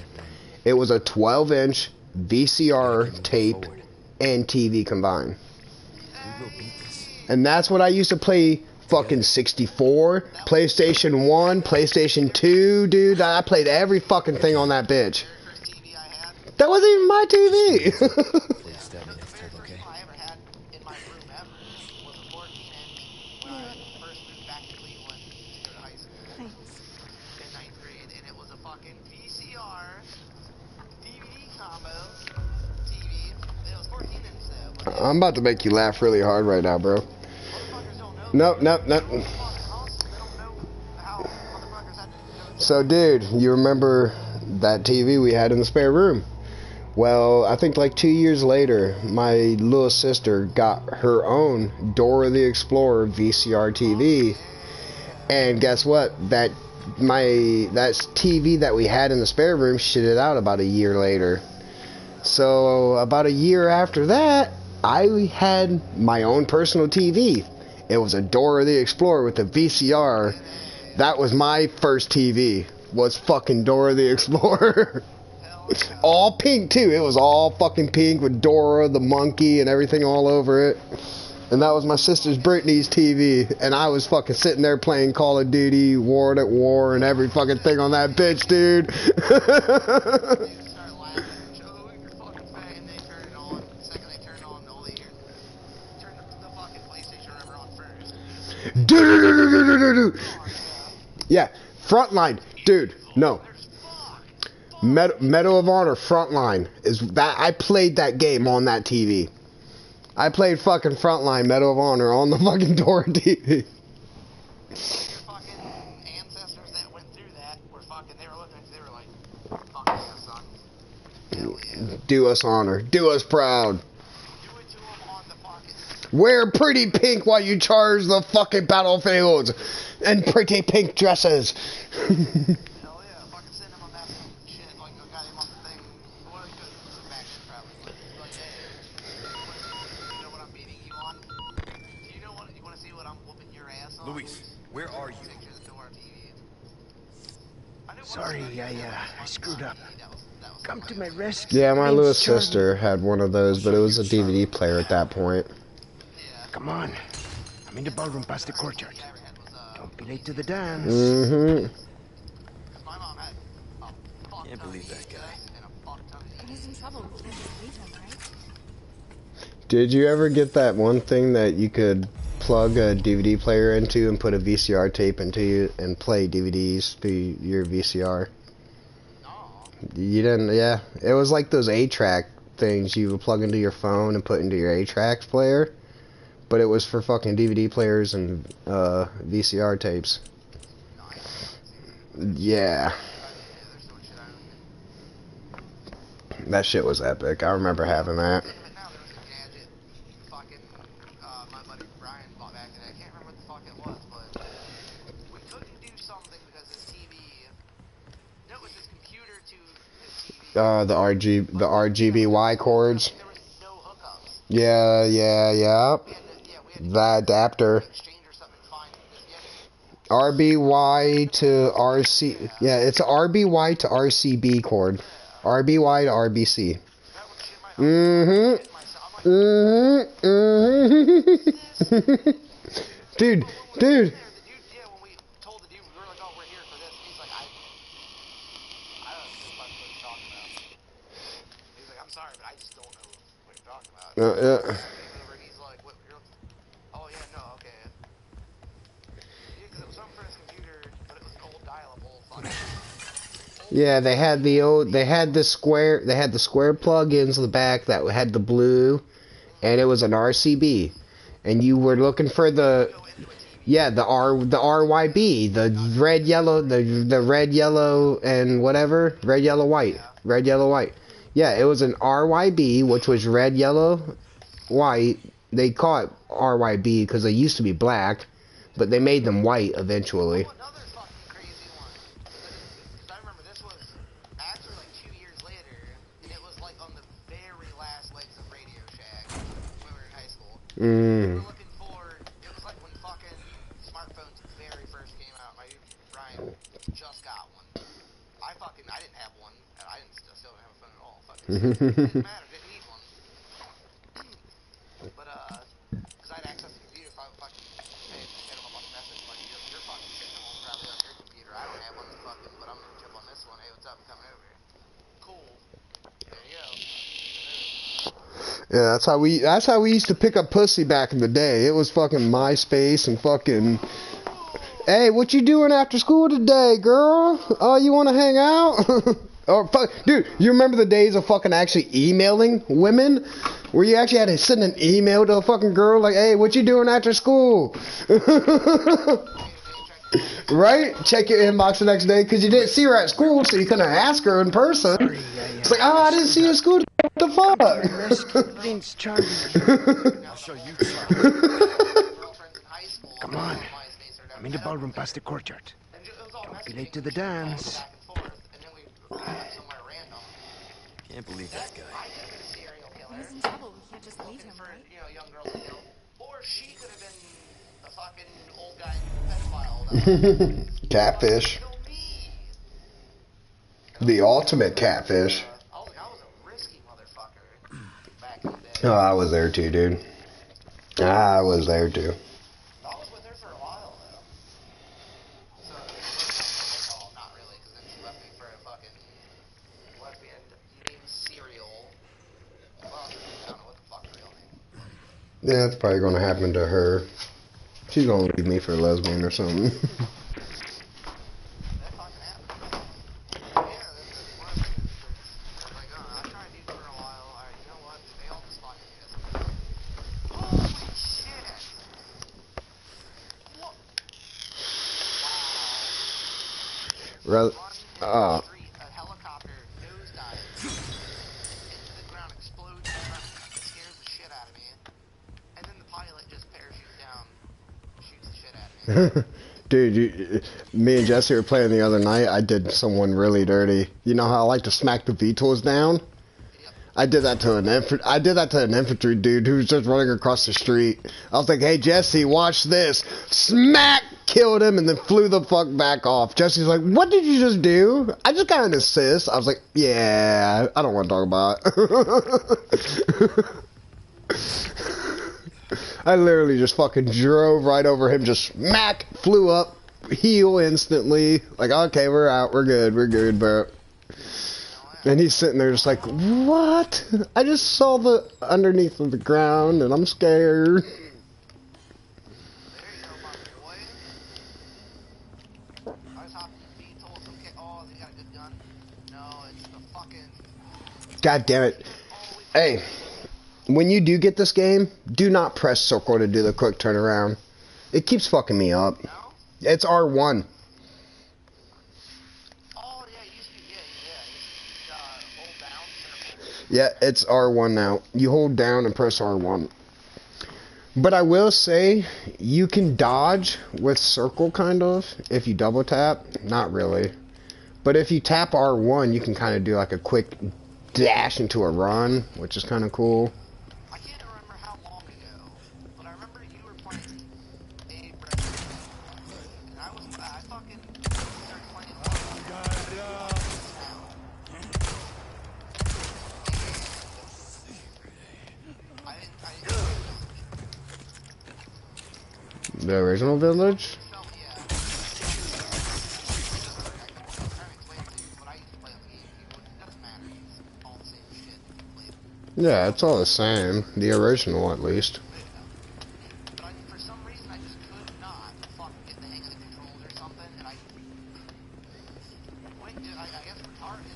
It was a 12-inch VCR tape and TV combined. And that's what I used to play. Fucking 64, PlayStation 1, PlayStation 2, dude. I played every fucking thing on that bitch. That wasn't even my TV. I'm about to make you laugh really hard right now, bro. Nope. So, dude, you remember that TV we had in the spare room? Well, I think like 2 years later, my little sister got her own Dora the Explorer VCR TV. And guess what? That TV that we had in the spare room shitted out about a year later. So, about a year after that, I had my own personal TV. It was a Dora the Explorer with a VCR. That was my first TV. Was fucking Dora the Explorer. All pink too. It was all fucking pink with Dora the monkey and everything all over it. And that was my sister's Brittany's TV. And I was fucking sitting there playing Call of Duty, World at War, and every fucking thing on that bitch, dude. Yeah, Frontline, dude. No, Medal of Honor Frontline is that. I played that game on that TV. I played fucking Frontline Medal of Honor on the fucking Dora TV. Do us honor, do us proud. Wear pretty pink while you charge the fucking battlefields and pretty pink dresses. Hell yeah, fucking send him a message and shit, like I got him on the thing. What good some action probably. Like, hey, you know what I'm beating you on? Do you wanna see what I'm whooping your ass on? Luis, where are you? Sorry, I screwed up. Come to my rescue. Yeah, my little sister had one of those, but it was a DVD player at that point. Come on. I'm in the ballroom past the courtyard. Don't be late to the dance. Can't believe that guy. He's in trouble. We can't just leave him, right? Did you ever get that one thing that you could plug a DVD player into and put a VCR tape into you and play DVDs through your VCR? You didn't? Yeah. It was like those 8-track things you would plug into your phone and put into your 8-track player. But it was for fucking DVD players and VCR tapes. Yeah. That shit was epic. I remember having that. The RGBY cords. Yeah. That adapter. RBY to RC. Yeah, it's a RBY to RCB cord. RBY to RBC. Dude. Yeah. Yeah, they had the square plug-ins in the back that had the blue, and it was an RCB, and you were looking for the RYB, the red yellow, the red yellow and whatever, red yellow white. Yeah, it was an RYB, which was red yellow white. They call it RYB because they used to be black, but they made them white eventually. Mm. looking for, it was like when fucking smartphones very first came out. My dude Brian just got one. I didn't have one, and I still don't have a phone at all. Fucking didn't matter, didn't need one. But because I had access to the computer, if I would fucking hit him up on the message, like you're fucking sitting home probably on your computer. I don't have one, fucking, but I'm gonna jump on this one. Hey, what's up? I'm coming over. Cool. There you go. Yeah, that's how we used to pick up pussy back in the day. It was fucking MySpace and fucking, hey, what you doing after school today, girl? Oh, you want to hang out? Or fuck, dude, you remember the days of fucking actually emailing women, where you actually had to send an email to a fucking girl like, hey, what you doing after school? Right? Check your inbox the next day because you didn't see her at school, so you couldn't ask her in person. It's like, oh, I didn't see you at school. What the fuck? Prince Charming. I'll show you something. Come on. I'm in the ballroom past the courtyard. Don't be late to the dance. Can't believe that guy. If he's in trouble, we can't just leave him, right? Young girls to kill. Or she could have been a fucking old guy pedophile. Catfish. The ultimate catfish. I was a risky motherfucker back in the day. Oh, I was there too, dude. I was there too. I was with her for a while, though. So, well, not really, because then she left me for a fucking lesbian named Serial. Well, I don't know what the fuck her real name was. Yeah, it's probably gonna happen to her. She's gonna leave me for a lesbian or something. That fucking happened. Yeah, that's one of the things. It's like, I tried these for a while. Alright, you know what? They all just fucking exist. Holy shit! What? Rather, Wow. Street, a helicopter nosedives into the ground, explodes in front of me, scares the shit out of me, and then the pilot just parachutes down, shoots the shit out of me. dude, me and Jesse were playing the other night. I did someone really dirty. You know how I like to smack the VTOLs down? I did that to an infantry dude who was just running across the street. I was like, "Hey Jesse, watch this!" Smack, killed him, and then flew the fuck back off. Jesse's like, "What did you just do?" I just got an assist. I was like, "Yeah, I don't want to talk about it." I literally just fucking drove right over him, just smack, flew up, heal instantly. Like, okay, we're out, we're good, bro. And he's sitting there just like, what? I just saw the underneath of the ground and I'm scared. There you go, my boy. I was hopping in the VTOL, some kid, oh, they got a good gun. No, it's the fucking... God damn it. Hey, when you do get this game, do not press circle to do the quick turnaround. It keeps fucking me up. No? It's R1. Oh, yeah, it used to be, hold down, circle. Yeah, it's R1 now. You hold down and press R1. But I will say, you can dodge with circle, kind of, if you double tap. Not really. But if you tap R1, you can kind of do like a quick dash into a run, which is kind of cool. I can't remember how long ago, but I remember you were playing a Breath, and I fucking started playing The original village? Yeah, it's all the same. The original, at least. But for some reason, I just could not fucking get the hang of the controls or something, and I guess retarded.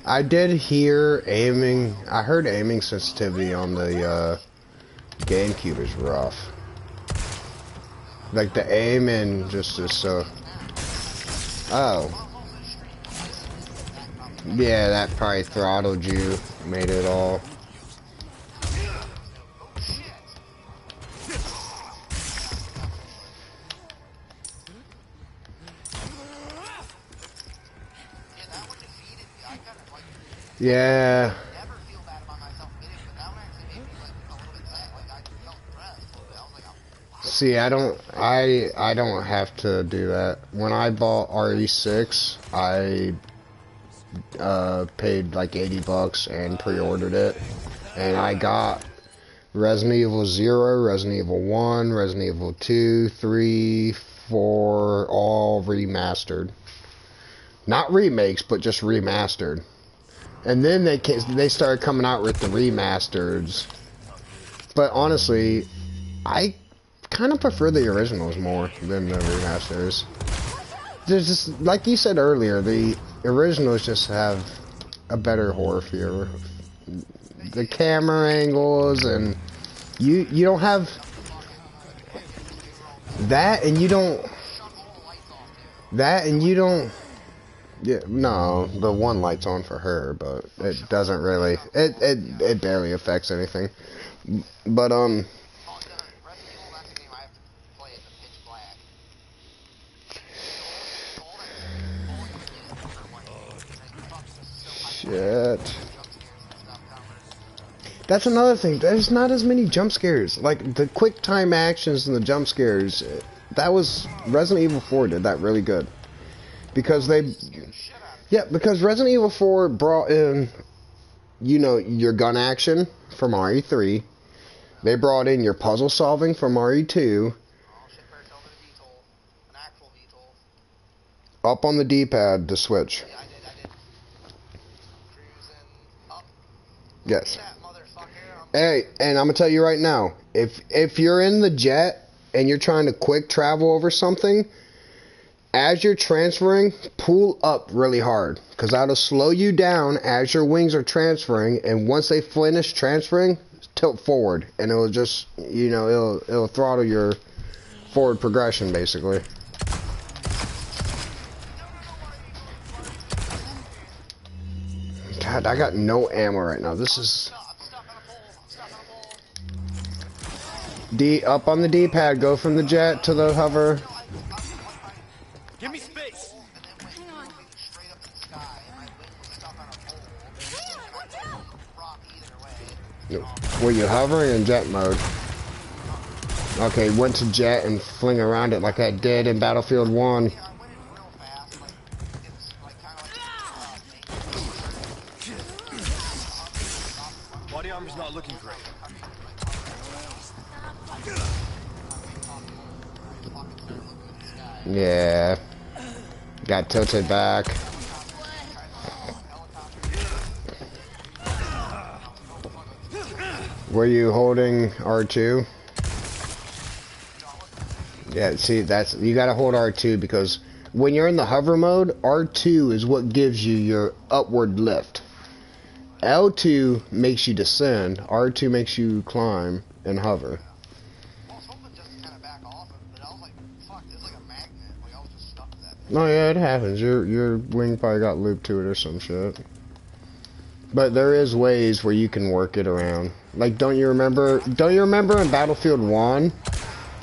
I did hear aiming. I heard aiming sensitivity on the GameCube is rough. Like the aiming just is so. Oh. Yeah, that probably throttled you, made it all. Yeah. Never feel bad about myself admitting, but that one actually made me like a little bit sad. Like I felt depressed. See, I don't have to do that. When I bought RE6, I paid like $80 and pre-ordered it, and I got Resident Evil 0, Resident Evil 1, Resident Evil 2, 3, 4, all remastered. Not remakes, but just remastered. And then they started coming out with the remasters. But honestly, I kind of prefer the originals more than the remasters. There's just, like you said earlier, the originals just have a better horror feel. The camera angles, and you don't have that, and you don't yeah, no, the one light's on for her, but it doesn't really, it barely affects anything. But shit. That's another thing. There's not as many jump scares. Like, the quick time actions and the jump scares, that was... Resident Evil 4 did that really good. Because they... Yeah, because Resident Evil 4 brought in, you know, your gun action from RE3. They brought in your puzzle solving from RE2. Up on the D-pad to switch. Yes. Hey, and I'm gonna tell you right now, if you're in the jet and you're trying to quick travel over something, as you're transferring, pull up really hard, because that'll slow you down as your wings are transferring, and once they finish transferring, tilt forward, and it'll just, you know, it'll throttle your forward progression, basically. God, I got no ammo right now. This is... up on the D-pad, go from the jet to the hover. Give me space. Were you hovering in jet mode? Okay, went to jet and fling around it like I did in Battlefield 1. Body armor's not looking great. Yeah. Got tilted back. Were you holding R2? Yeah, see, that's, you gotta hold R2 because when you're in the hover mode, R2 is what gives you your upward lift. L2 makes you descend, R2 makes you climb and hover. Oh yeah, it happens. Your wing probably got looped to it or some shit. But there is ways where you can work it around. Like, don't you remember in Battlefield 1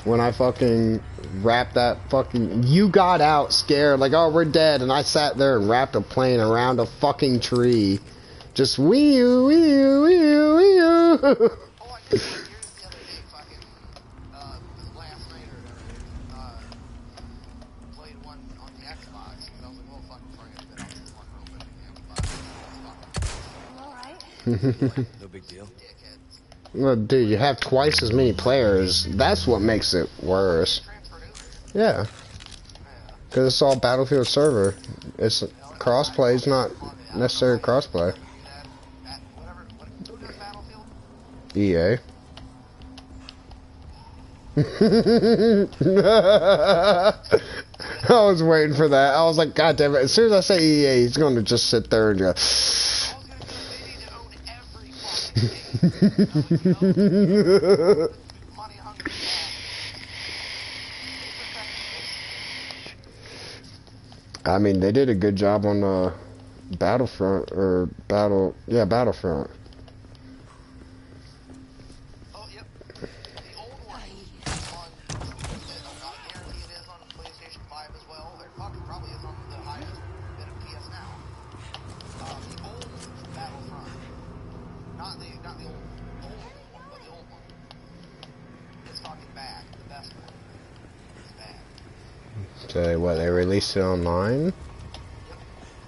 when I fucking wrapped that fucking... You got out scared, like, oh, we're dead, and I sat there and wrapped a plane around a fucking tree. Just wee-oo, wee-oo, wee-oo, wee-oo. No big deal. Well, dude, you have twice as many players. That's what makes it worse. Yeah. Because it's all Battlefield server. It's crossplay is not necessarily crossplay. EA. I was waiting for that. I was like, God damn it. As soon as I say EA, he's going to just sit there and go... I mean, they did a good job on Battlefront, or Battlefront. Oh, yep. The old one on, I guarantee it is on PlayStation 5 as well. It probably is on the highest bit of PS Now. The old Battlefront, not the old one, but the old one. It's fucking bad, the best one. say? What, they released it online?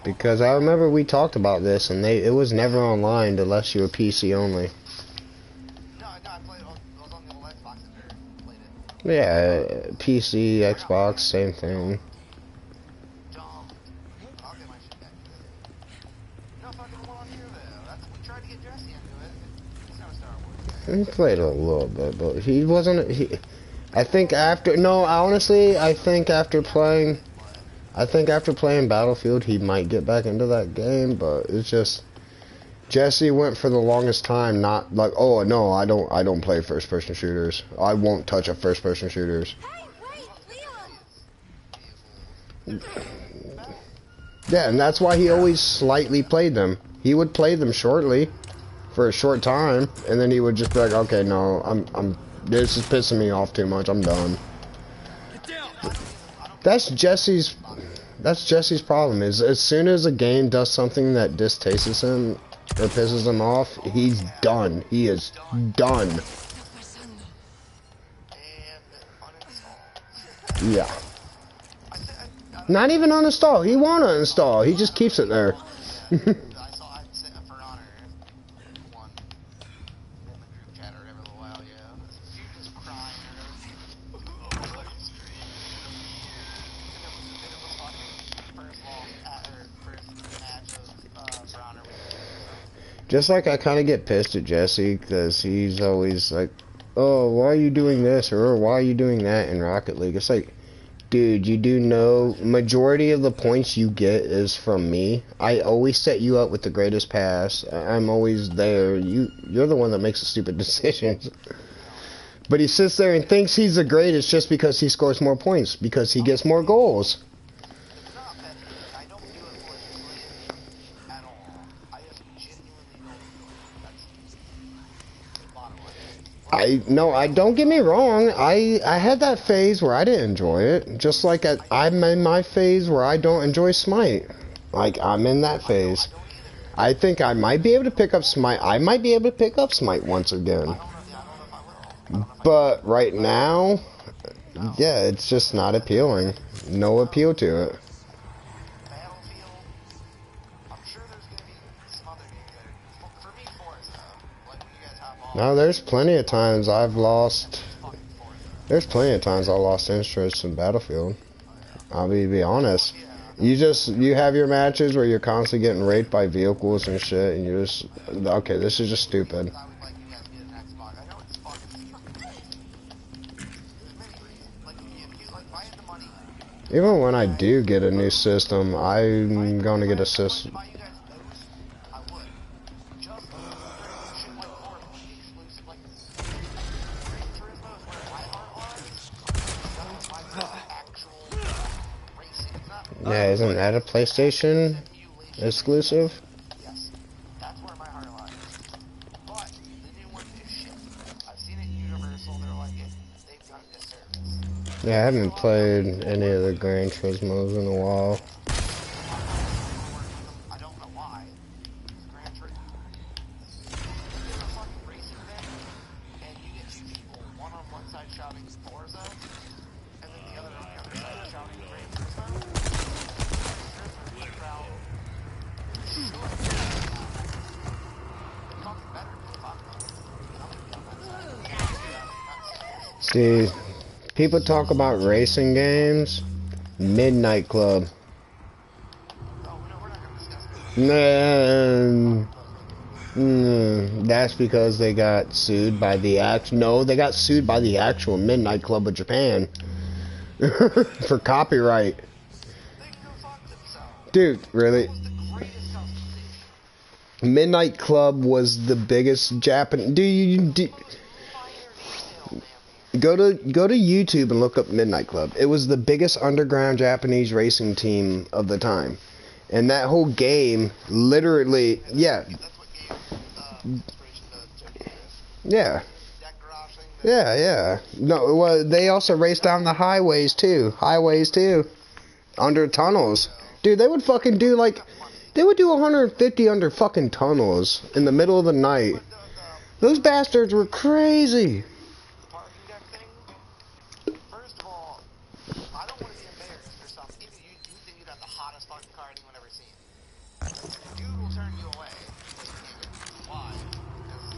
Because I remember we talked about this, and it was never online unless you were PC only. No, I played it was on the old Xbox and played it. Yeah, PC, Xbox, same thing. Dumb. I'll get my shit back. No fucking one on here though. We tried to get Jesse into it. He's not a Star Wars guy. He played a little bit, but he wasn't. I think after. No, honestly, I think after playing Battlefield, he might get back into that game. But it's just Jesse went for the longest time not like, oh no, I don't play first-person shooters. I won't touch a first-person shooters. Yeah, and that's why he always slightly played them. He would play them shortly, for a short time, and then he would just be like, okay, no, I'm this is pissing me off too much. I'm done. That's Jesse's problem. Is as soon as a game does something that distastes him or pisses him off, he's done. He is done. Yeah. Not even uninstall. He won't uninstall. He just keeps it there. I saw I'd sent a For Honor one in the group chat or whatever a little while ago. Dude just crying or first match of For Honor. Just like I kind of get pissed at Jesse because he's always like, oh, why are you doing this or why are you doing that in Rocket League? It's like, dude, you do know majority of the points you get is from me. I always set you up with the greatest pass. I'm always there. You're the one that makes the stupid decisions. But he sits there and thinks he's the greatest just because he scores more points, because he gets more goals. It's not petty. I don't do it maliciously at all. I just genuinely don't do it. That's the bottom line. I don't get me wrong. I had that phase where I didn't enjoy it. Just like I'm in my phase where I don't enjoy Smite. Like, I'm in that phase. I think I might be able to pick up Smite. I might be able to pick up Smite once again. But right now, yeah, it's just not appealing. No appeal to it. Battlefield, I'm sure there's going to be some other games that for me, Forza, like when you guys hop on. No, there's plenty of times I've lost. There's plenty of times I lost interest in Battlefield. I'll be honest. You have your matches where you're constantly getting raped by vehicles and shit, and you're just, okay, this is just stupid. I would like you guys to get an Xbox. I know it's fucking there's many reasons. Like, if you like buying the money. Even when I do get a new system, I'm going to get a system. Buy you guys those, I would. Just shit like Forza, like the exclusive, like Gran Turismo is where my heart lies. Actual racing. It's not. Yeah, isn't that a PlayStation exclusive? Yes, that's where my heart lies. But the new one is shit. I've seen it in Universal. They're like it. They've done a disservice. Yeah, I haven't played any of the Gran Turismos in a while. I don't know why. Gran Turismo. There's a fucking racing event, and you get two people. One on one side shouting Forza, and then the other on the other side shouting Gran Turismo. The crowd should become better than fuck. And I'm gonna be on that side. See, people talk about racing games. Midnight Club. Oh, no, we're not gonna discuss it. That's because they got sued by the No, they got sued by the actual Midnight Club of Japan for copyright. They can go fuck themselves. Dude, really? It was the greatest customization. Midnight Club was the biggest Japan. Go to YouTube and look up Midnight Club. It was the biggest underground Japanese racing team of the time, and that whole game, literally, yeah, That's what gave inspiration to Tokyo Drift. yeah, That garage thing. yeah. No, well, they also raced down the highways too, under tunnels. Dude, they would fucking do they would do 150 under fucking tunnels in the middle of the night. Those bastards were crazy. The parking deck thing. First of all, I don't want to be embarrassed for fucking car anyone ever seen. Dude will turn you away. Why? Because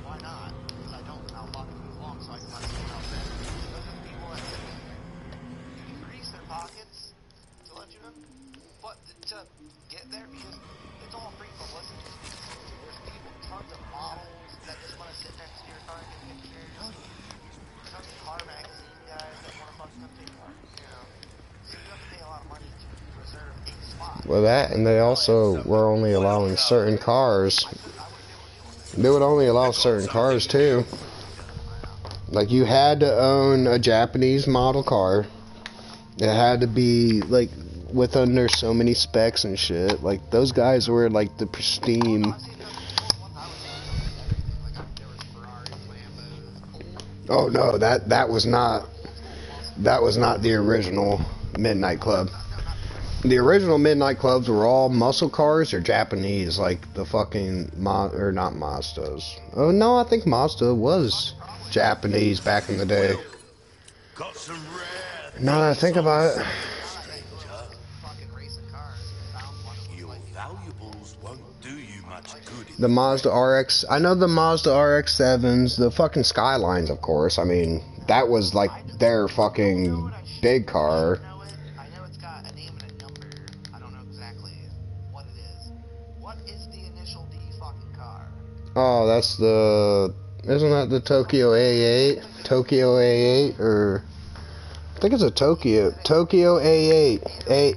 why not? Because I don't, and I'll fucking move along so I can let someone else in. Those are the people that sit in here. You grease their pockets to let you in, but to get there, because it's all free publicity. There's people, tons of models that just want to sit next to your car and get pictures. Tons of car magazine guys that want to fucking come take cars, you know. So you have to pay a lot of money to reserve a spot. Well, that, and they also were only allowing certain cars. They would only allow certain cars, too. Like, you had to own a Japanese model car. It had to be, like, with under so many specs and shit. Like, those guys were, like, the pristine. Oh, no, that was not the original Midnight Club. The original Midnight Clubs were all muscle cars or Japanese, like the fucking or not Mazdas. Oh no, I think Mazda was Japanese back in the day. Now that I think about it, the Mazda RX. I know the Mazda RX-7s, the fucking Skylines, of course. I mean, that was like their fucking big car. Oh, that's the... Isn't that the Tokyo A8? Tokyo A8? Or... I think it's a Tokyo A8.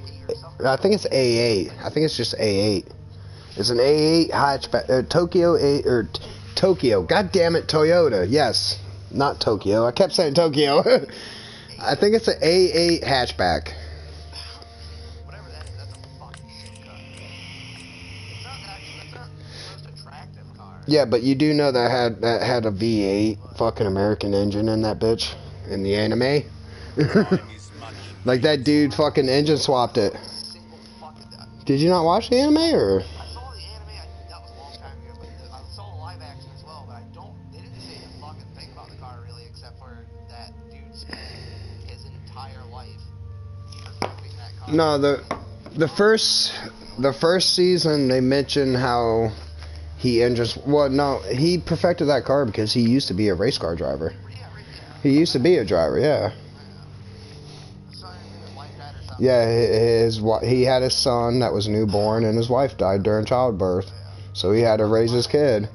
I think it's A8. I think it's just A8. It's an A8 hatchback. Tokyo A... Or... Tokyo. God damn it, Toyota. Yes. Not Tokyo. I kept saying Tokyo. I think it's an A8 hatchback. Yeah, but you do know that had a V8 fucking American engine in that bitch in the anime. Like that dude fucking engine swapped it. Did you not watch the anime or? I saw the anime. That was a long time ago, but I saw the live action as well. But they didn't say a fucking thing about the car really, except for that dude spent his entire life perfecting that car. No, the first season they mentioned how. He perfected that car because he used to be a race car driver. He used to be a driver, yeah. Yeah, he had a son that was newborn, and his wife died during childbirth, so he had to raise his kid.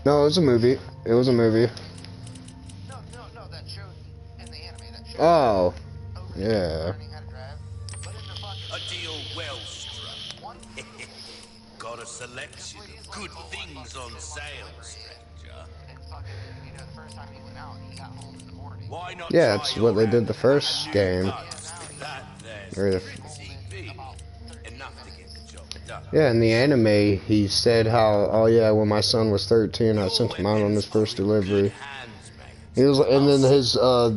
No, it was a movie. It was a movie. No, that showed in the anime. That showed. Oh, yeah. A deal well struck. Got a selection of good things on sale, stranger. Why not? Yeah, it's what they did the first game. Yeah, in the anime, he said how, oh yeah, when my son was 13, I sent him out on his first delivery. He was, and then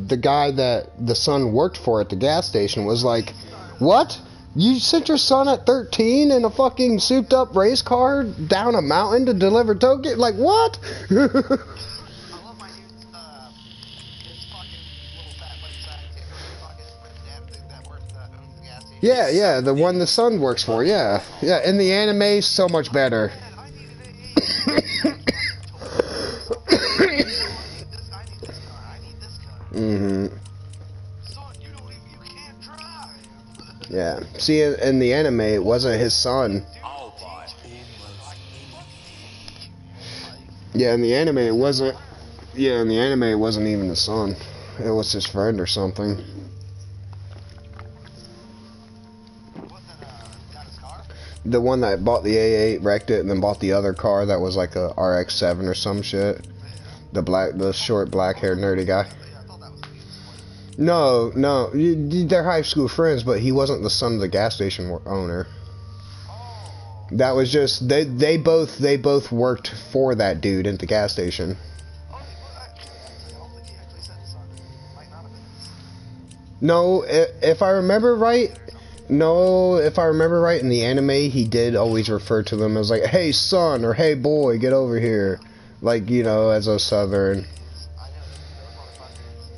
the guy that the son worked for at the gas station was like, what? You sent your son at 13 in a fucking souped up race car down a mountain to deliver token? Like, what? I love my dude's, his fucking little fat buddy sidekick, that works, owns the gas station. Yeah, the one the son works for, yeah. Yeah, in the anime, so much better. I need this car, I need this car. Mm-hmm. Son, you can't drive. Yeah. See, in the anime, it wasn't his son. I'll buy Yeah, in the anime, it wasn't... Yeah, in the anime, it wasn't even his son. It was his friend or something. The one that bought the A8 wrecked it and then bought the other car that was like a RX-7 or some shit. The short black-haired nerdy guy. No, they're high school friends, but he wasn't the son of the gas station owner. That was just they both worked for that dude at the gas station. No, if I remember right, in the anime, he did always refer to them as like, "Hey son" or "Hey boy, get over here." Like, you know, as a southern. I know those motherfuckers.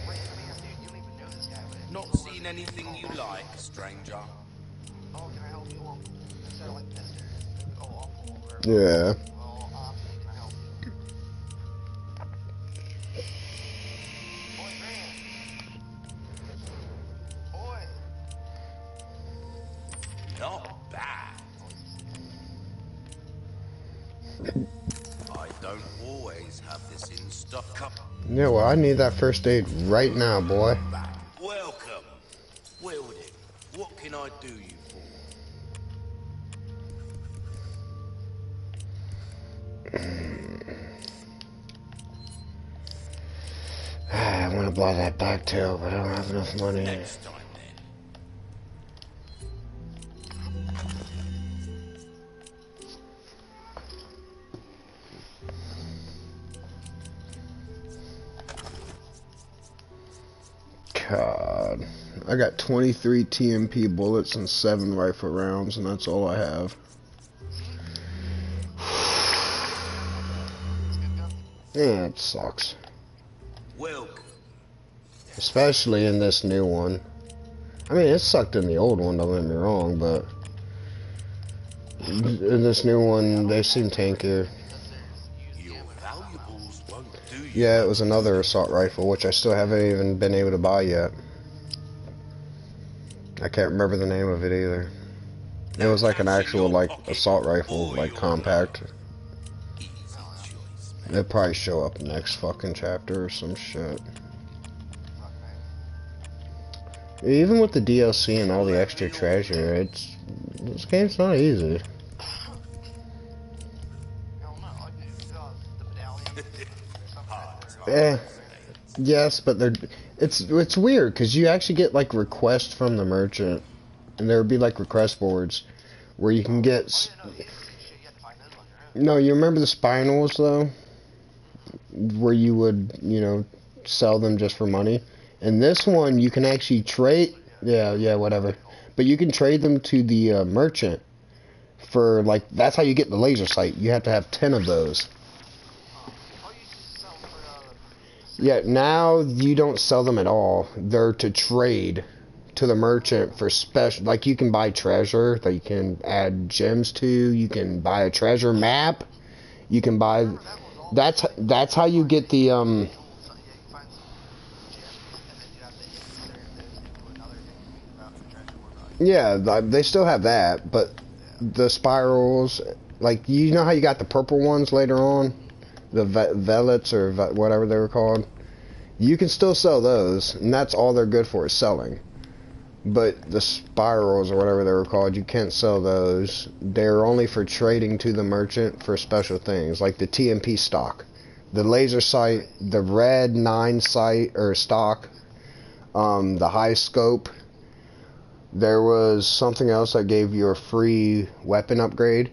Random ass dude, you don't even know this guy, but Not he's seen anything you like, stranger. oh, can I help you, uncle? Instead of like Mister, oh, uncle, or Yeah. oh, auntie, can I help you? Boy, Grant. Boy. Not bad. I don't always have this in stock. Come Yeah, well, I need that first aid right now, boy. back. Welcome. Wielding. What can I do you for? I want to buy that back tail, but I don't have enough money. Next time then. God. I got 23 TMP bullets and 7 rifle rounds, and that's all I have. Yeah, it sucks. Welcome. Especially in this new one. I mean, it sucked in the old one, don't get me wrong, but in this new one, they seem tankier. Your valuables won't do you. Yeah, it was another assault rifle, which I still haven't even been able to buy yet. I can't remember the name of it either. It was like an actual, like, assault rifle, like, compact. Easy choice, man. It'll probably show up next fucking chapter or some shit. Even with the DLC and all the extra treasure, this game's not easy. Eh, yes, but it's weird because you actually get like requests from the merchant, and there would be like request boards where you can get. No, you remember the spinals though, where you would, you know, sell them just for money. And this one, you can actually trade. Yeah, whatever. But you can trade them to the merchant for, like, that's how you get the laser sight. You have to have 10 of those. Yeah, now you don't sell them at all. They're to trade to the merchant for special. Like, you can buy treasure that you can add gems to. You can buy a treasure map. You can buy. That's how you get the Yeah, they still have that, but the spirals, like, you know how you got the purple ones later on? The velets or whatever they were called? You can still sell those, and that's all they're good for is selling. But the spirals or whatever they were called, you can't sell those. They're only for trading to the merchant for special things, like the TMP stock. The laser sight, the red 9 sight or stock, the high scope. There was something else that gave you a free weapon upgrade.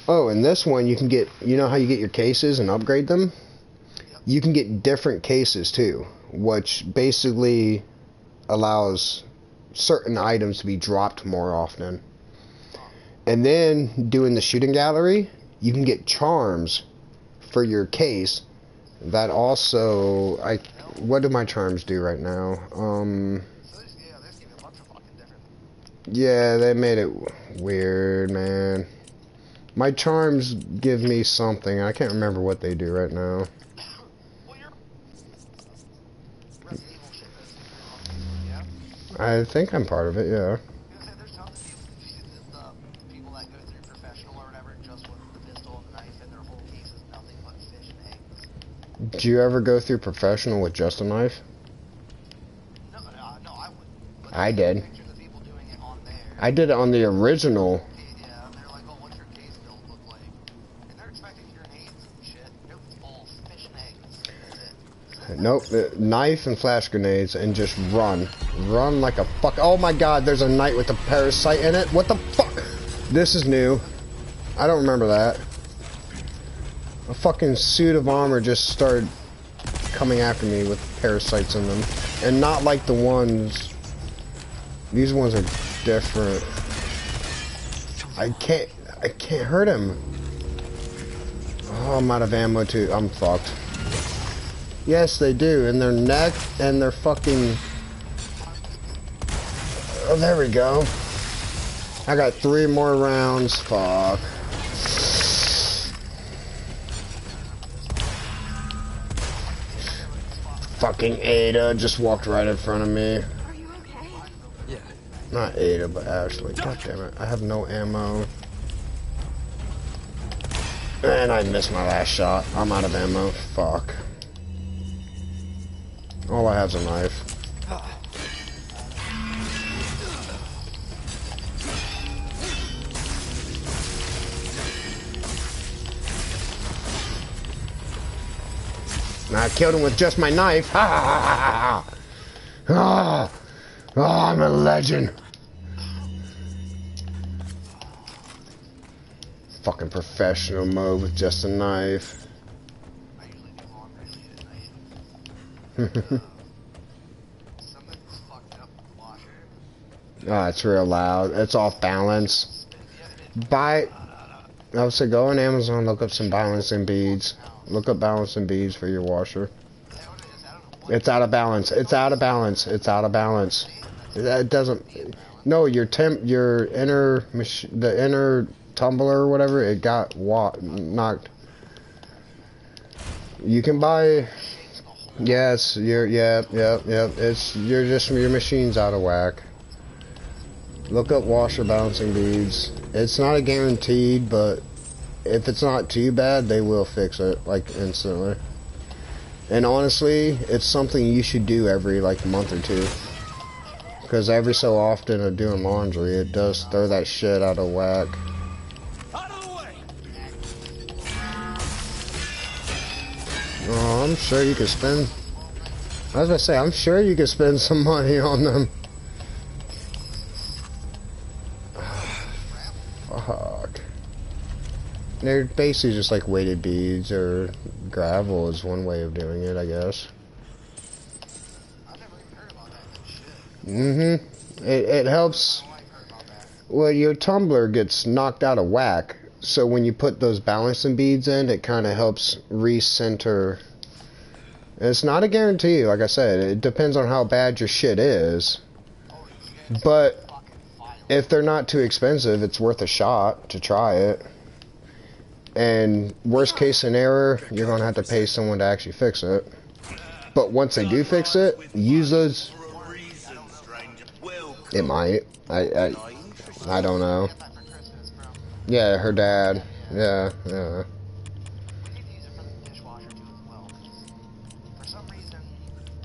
Oh, and this one you can get, you know how you get your cases and upgrade them? You can get different cases too, which basically allows certain items to be dropped more often. And then doing the shooting gallery, you can get charms for your case. That also, what do my charms do right now? Yeah, they made it weird, man. My charms give me something. I can't remember what they do right now. I think I'm part of it, yeah. People that go through professional or whatever just with the pistol and the knife and their whole case is nothing but fish and eggs. Do you ever go through professional with just a knife? No, I wouldn't. I did. Pictures of people doing it on there. I did it on the original. Yeah, they're like, oh, what's your case build look like? And they're expecting grenades and shit. Nope, it's all fish and eggs. That's it. Nope, knife and flash grenades and just run. Run like a fuck. Oh my god, there's a knight with a parasite in it. What the fuck? This is new. I don't remember that. A fucking suit of armor just started coming after me with parasites in them. And not like the ones... These ones are different. I can't hurt him. Oh, I'm out of ammo too. I'm fucked. Yes, they do. In their neck and their fucking... Oh, there we go. I got 3 more rounds. Fuck. Fucking Ada just walked right in front of me. Are you okay? Yeah. Not Ada, but Ashley. God damn it. I have no ammo. And I missed my last shot. I'm out of ammo. Fuck. All I have is a knife. And I killed him with just my knife. Ha ha ha ha ha. Oh, I'm a legend. Fucking professional mode with just a knife. I usually do laundry at night. Something's fucked up with the washer. Oh, it's real loud. It's off balance. Buy. I would say go on Amazon, look up some balancing beads. Look up balancing beads for your washer. It's out of balance. It's out of balance. It's out of balance. It doesn't. No, your inner the inner tumbler or whatever, it got knocked. You can buy. Yes, yep. It's your machine's out of whack. Look up washer balancing beads. It's not a guaranteed, but if it's not too bad, they will fix it like instantly. And honestly, it's something you should do every like month or two. Because every so often of doing laundry, it does throw that shit out of whack. Out of the way! Oh, I'm sure you could spend... I was gonna say, I'm sure you could spend some money on them. Fuck. They're basically just like weighted beads or gravel is one way of doing it, I guess. I've never even heard about that shit. It helps. My wife heard about that. Well, your tumbler gets knocked out of whack, so when you put those balancing beads in, it kind of helps recenter. It's not a guarantee, like I said. It depends on how bad your shit is. But if they're not too expensive, it's worth a shot to try it. And worst case scenario, you're gonna have to pay someone to actually fix it. But once they do fix it, use those. For a reason, stranger. Well, It might. I don't know. Get that for Christmas from. Yeah, her dad. Yeah. We need to use it for the dishwasher too as well. 'Cause for some reason,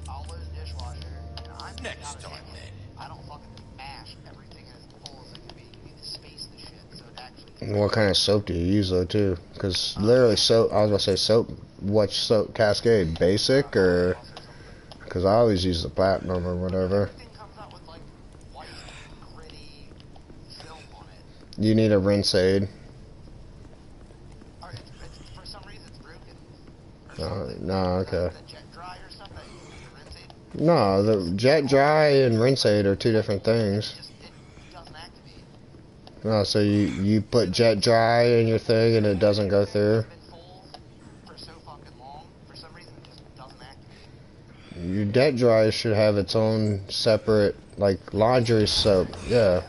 I'll load a dishwasher and I'm Next not a time, damn- then. I don't fucking mash everything as full as it can be. You need to space the shit so it actually. What kind of soap do you use though too? Because literally soap. I was gonna say soap. What soap? Cascade basic or? Because I always use the platinum or whatever. Everything comes out with like white, gritty film on it. You need a rinse aid. Or it's for some reason it's broken. Or something. No, okay. The jet dry or something. The rinse aid No, the jet dry and rinse aid are two different things. just it doesn't activate. No, so you put jet dry in your thing and it doesn't go through. It's been full for so fucking long. For some reason it just doesn't activate. Your jet dry should have its own separate like laundry soap. Yeah.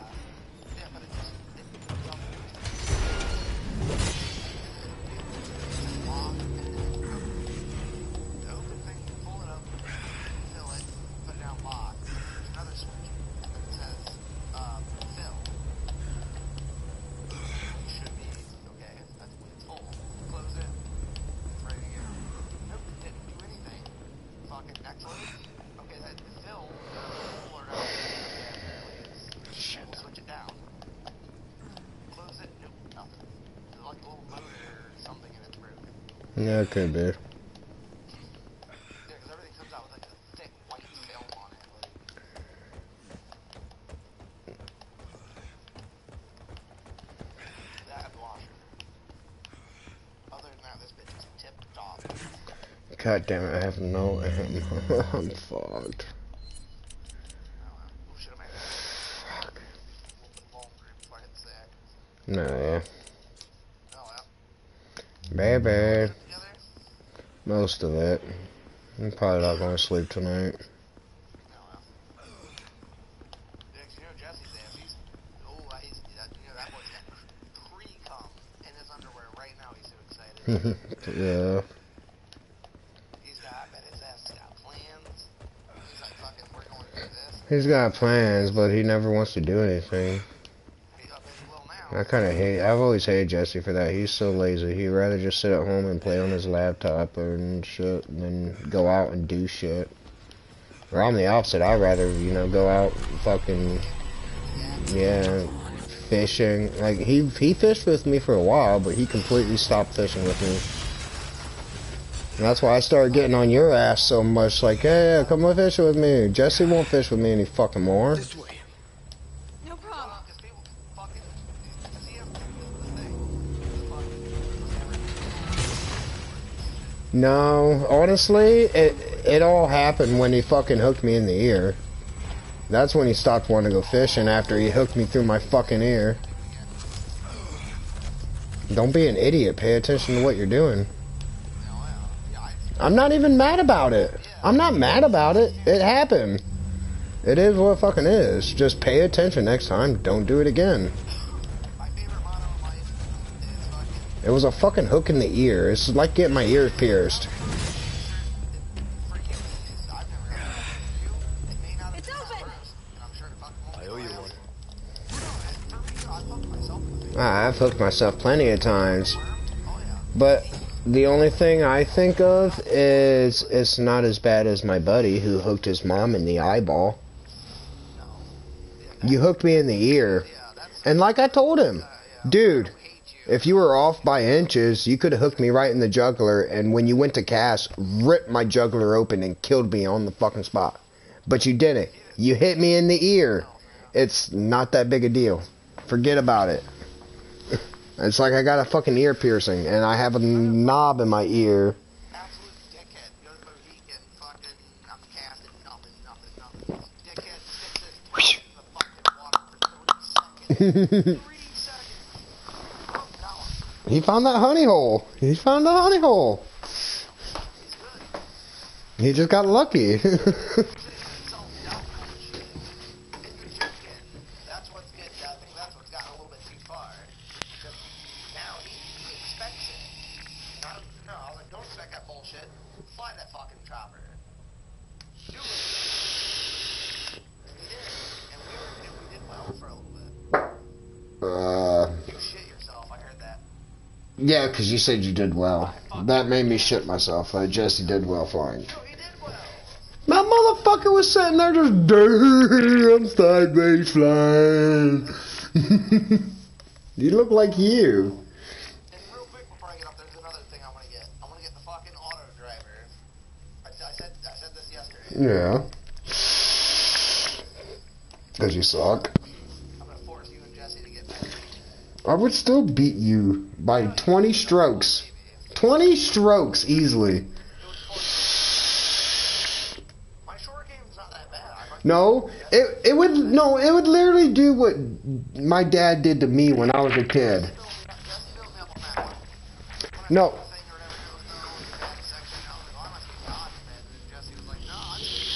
Yeah, but it just it doesn't. The open thing, you pull it up, fill it, put it down lock. There's another switch, and then it says fill. You should be okay. That's when it's full. Close it. It's ready to go. Nope, didn't do anything. Fucking next load. Okay, that fill. Pull it out. Shit. We'll switch it down. Close it. Nope, nothing. There's like a little motor or something and it's broken. Yeah, it could be. Yeah, because everything comes out with like a thick white film on it. Like, that washer. Other than that, this bitch is tip top. God damn it, I have no ammo. I'm fucked. Oh, shit, I might have Fuck. a little bit longer before I hit the sack. No. Oh, well. baby. Together? Most of it. I'm probably not going to sleep tonight. No, well. Yeah, 'cause you know Jesse's ass, that boy's got pre-cum in his underwear right now, he's so excited. Yeah. I bet his ass has got plans. He's like, fucking, we're going to do this. He's got plans, but he never wants to do anything. I bet he will now. I kind of hate. I've always hated Jesse for that. He's so lazy. He'd rather just sit at home and play on his laptop and shit than go out and do shit. Or I'm the opposite. I'd rather, you know, go out and fucking, yeah, fishing. Like, he fished with me for a while, but he completely stopped fishing with me. And that's why I started getting on your ass so much. Like, hey, come on fishing with me. Jesse won't fish with me any fucking more. This way. No problem. Because people fucking, does he have the thing? No, honestly, it all happened when he fucking hooked me in the ear. That's when he stopped wanting to go fishing, after he hooked me through my fucking ear. Don't be an idiot. Pay attention to what you're doing. I'm not even mad about it. I'm not mad about it. It happened. It is what it fucking is. Just pay attention next time. Don't do it again. My favorite motto in life is fucking, It was a fucking hook in the ear. It's like getting my ears pierced. for you, I've never heard of you. It may not have It's been open. first, and I'm sure it fucking won't I be owe you last. one. For me, I fucked myself with it. I've hooked myself plenty of times. Oh, yeah. But the only thing I think of is it's not as bad as my buddy who hooked his mom in the eyeball. You hooked me in the ear. And like I told him, dude, if you were off by inches, you could have hooked me right in the jugular, and when you went to cast, ripped my jugular open and killed me on the fucking spot. But you didn't. You hit me in the ear. It's not that big a deal. Forget about it. It's like I got a fucking ear piercing, and I have a knob in my ear. Absolute dickhead. Goes Mohican and fucking, I'm casting nothing. Dickhead sticks his toe in the fucking water for 3 seconds. 3 seconds. Oh, no. He found that honey hole. He found the honey hole. He just got lucky. Self-doubt bullshit. That's what's getting, I think that's what's gotten a little bit too far. Because now he expects it. No, I was like, don't expect that bullshit. Fly that fucking chopper. Do it. And he did. And we did well for a little bit. You shit yourself, I heard that. Yeah, because you said you did well. That made me shit myself. Jesse did well flying. No, he did well. That motherfucker was sitting there just, damn, sideways flying. You look like you. And real quick before I get up, there's another thing I want to get. I want to get the fucking auto driver. I said this yesterday. Yeah. Because you suck. I'm gonna force you and Jesse to get back. I would still beat you by 20 strokes. 20 strokes easily. My short game's not that bad. No, it would literally do what my dad did to me when I was a kid. Jesse built me up on that one. No. Thing or whatever, it was no in the bad section. I was like, oh, I must be dodging it. And Jesse was like, no, I'm just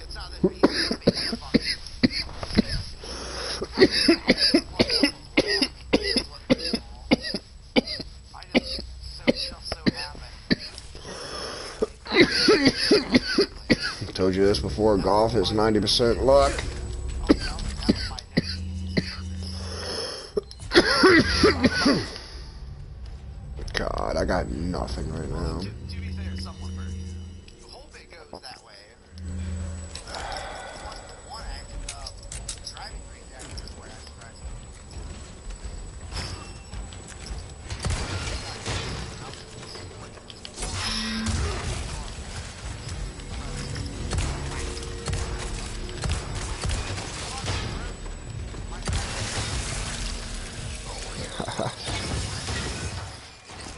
it's not that we I just so happened. Told you this before, golf is 90% luck. God, I got nothing right now. To be fair, someone hurt you. You hope it goes that way. Plus the one driving range actually is where I surprised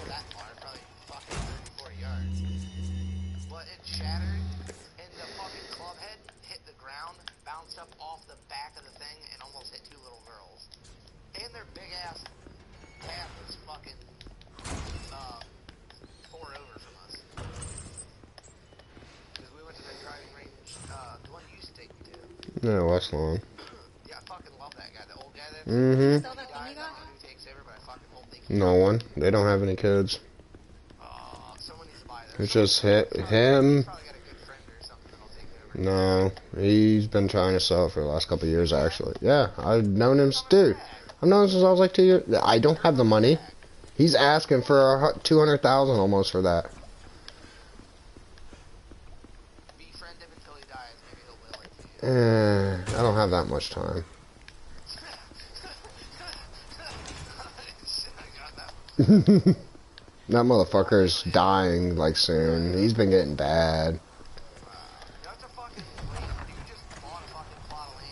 that far, probably fucking 30, 40 yards. Yeah, West Lawn. Yeah, I fucking love that guy. The old guy that Mm-hmm. Still that thing you got? who takes over, but I fucking hope they keep No one. They don't have any kids. someone needs to buy that. It's just him. Probably got a good friend or something that'll take over. No, he's been trying to sell it for the last couple of years, actually. Yeah, I've known him, dude. I've known him since I was like 2 years. I don't have the money. He's asking for 200,000 almost for that. Befriend him until he dies. Maybe he'll will it to you. I don't have that much time. Shit, I got that. That motherfucker is dying like soon. He's been getting bad. You have to fucking wait. You just bought a fucking plot of land.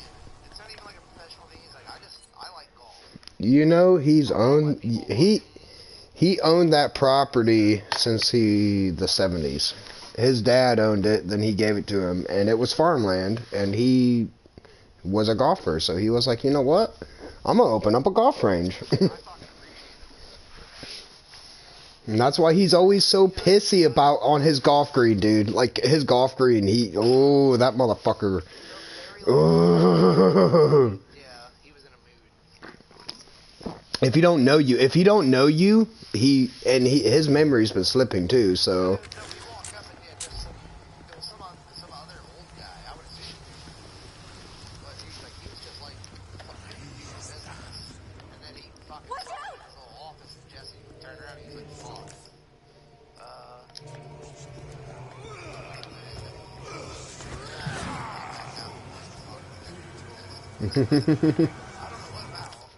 It's not even like a professional thing. He's like, I like golf. You know, he owned that property since the 70s. His dad owned it, then he gave it to him, and it was farmland, and he was a golfer, so he was like, you know what? I'm gonna open up a golf range. And that's why he's always so pissy about on his golf green, dude. Like, his golf green, that motherfucker. Oh. Yeah, he was in a mood. If he don't know you, his memory's been slipping too, so. You walk up and yeah, there's some other old guy, I would assume. But he was just like fucking business. And then he fucking Watch saw out! his little office and Jesse turned around and he's like, fuck.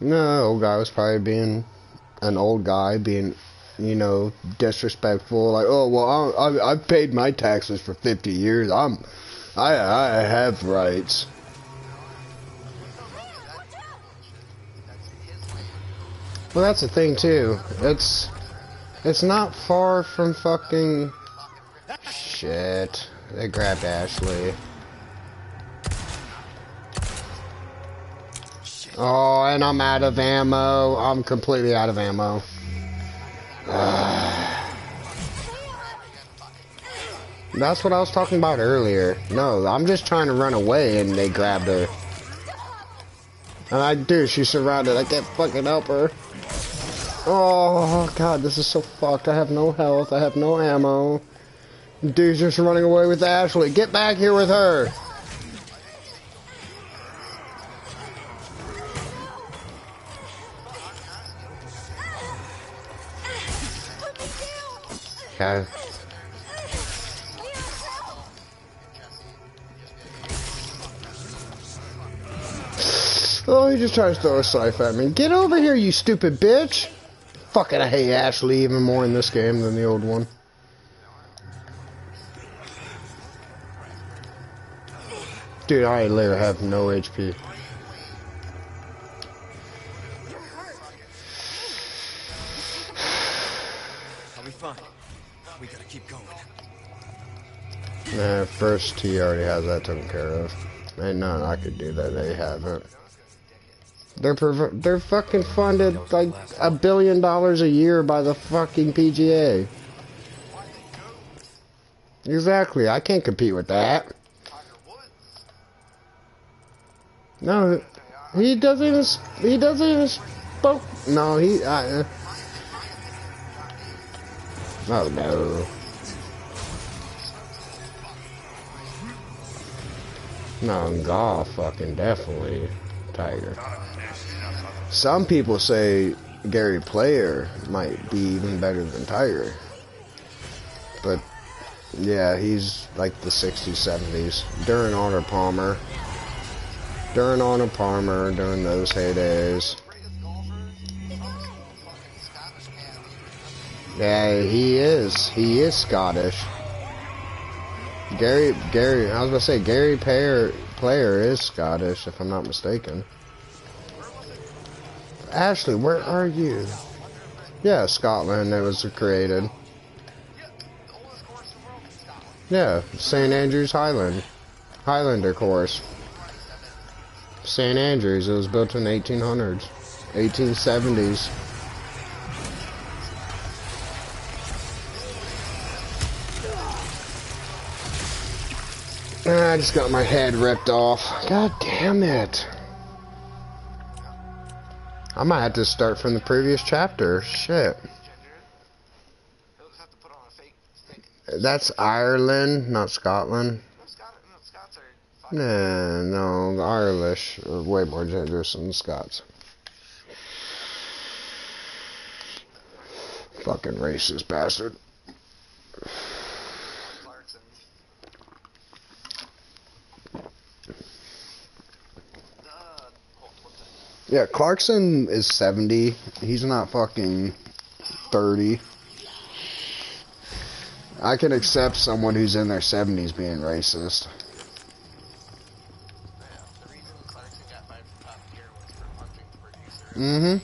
No, old guy was probably being an old guy, being, disrespectful. Like, oh well, I've paid my taxes for 50 years. I have rights. Well, that's the thing too. It's not far from fucking shit. They grabbed Ashley. Oh, and I'm out of ammo. I'm completely out of ammo. That's what I was talking about earlier. No, I'm just trying to run away and they grabbed her. And she's surrounded. I can't fucking help her. Oh, God, this is so fucked. I have no health. I have no ammo. Dude's just running away with Ashley. Get back here with her. Okay. Oh, he just tries to throw a scythe at me. Get over here, you stupid bitch! Fucking, I hate Ashley even more in this game than the old one. Dude, I literally have no HP. I'll be fine. We gotta keep going. Nah, first he already has that taken care of. Ain't nothing I could do that they haven't. They're fucking funded like $1 billion a year by the fucking PGA. Exactly, I can't compete with that. No, he doesn't even spoke. No, oh no. No, in golf, fucking definitely Tiger. Some people say Gary Player might be even better than Tiger. But, yeah, he's like the 60s, 70s. During Arnold Palmer. During those heydays. Yeah, he is. He is Scottish. Gary, I was gonna say Gary Player is Scottish, if I'm not mistaken. Ashley, where are you? Yeah, Scotland, it was created. Yeah, St. Andrews Highlander course. St. Andrews, it was built in the 1800s, 1870s. I just got my head ripped off. God damn it. I might have to start from the previous chapter. Shit. He'll just have to put on a fake stick. That's Ireland, not Scotland. No, Scots are fucking. Nah, no, the Irish are way more dangerous than the Scots. Fucking racist bastard. Clarkson. What's that? Yeah, Clarkson is 70. He's not fucking 30. I can accept someone who's in their 70s being racist. Yeah, the reason Clarkson got fired from Top Gear was for punching the producer. Mm-hmm. And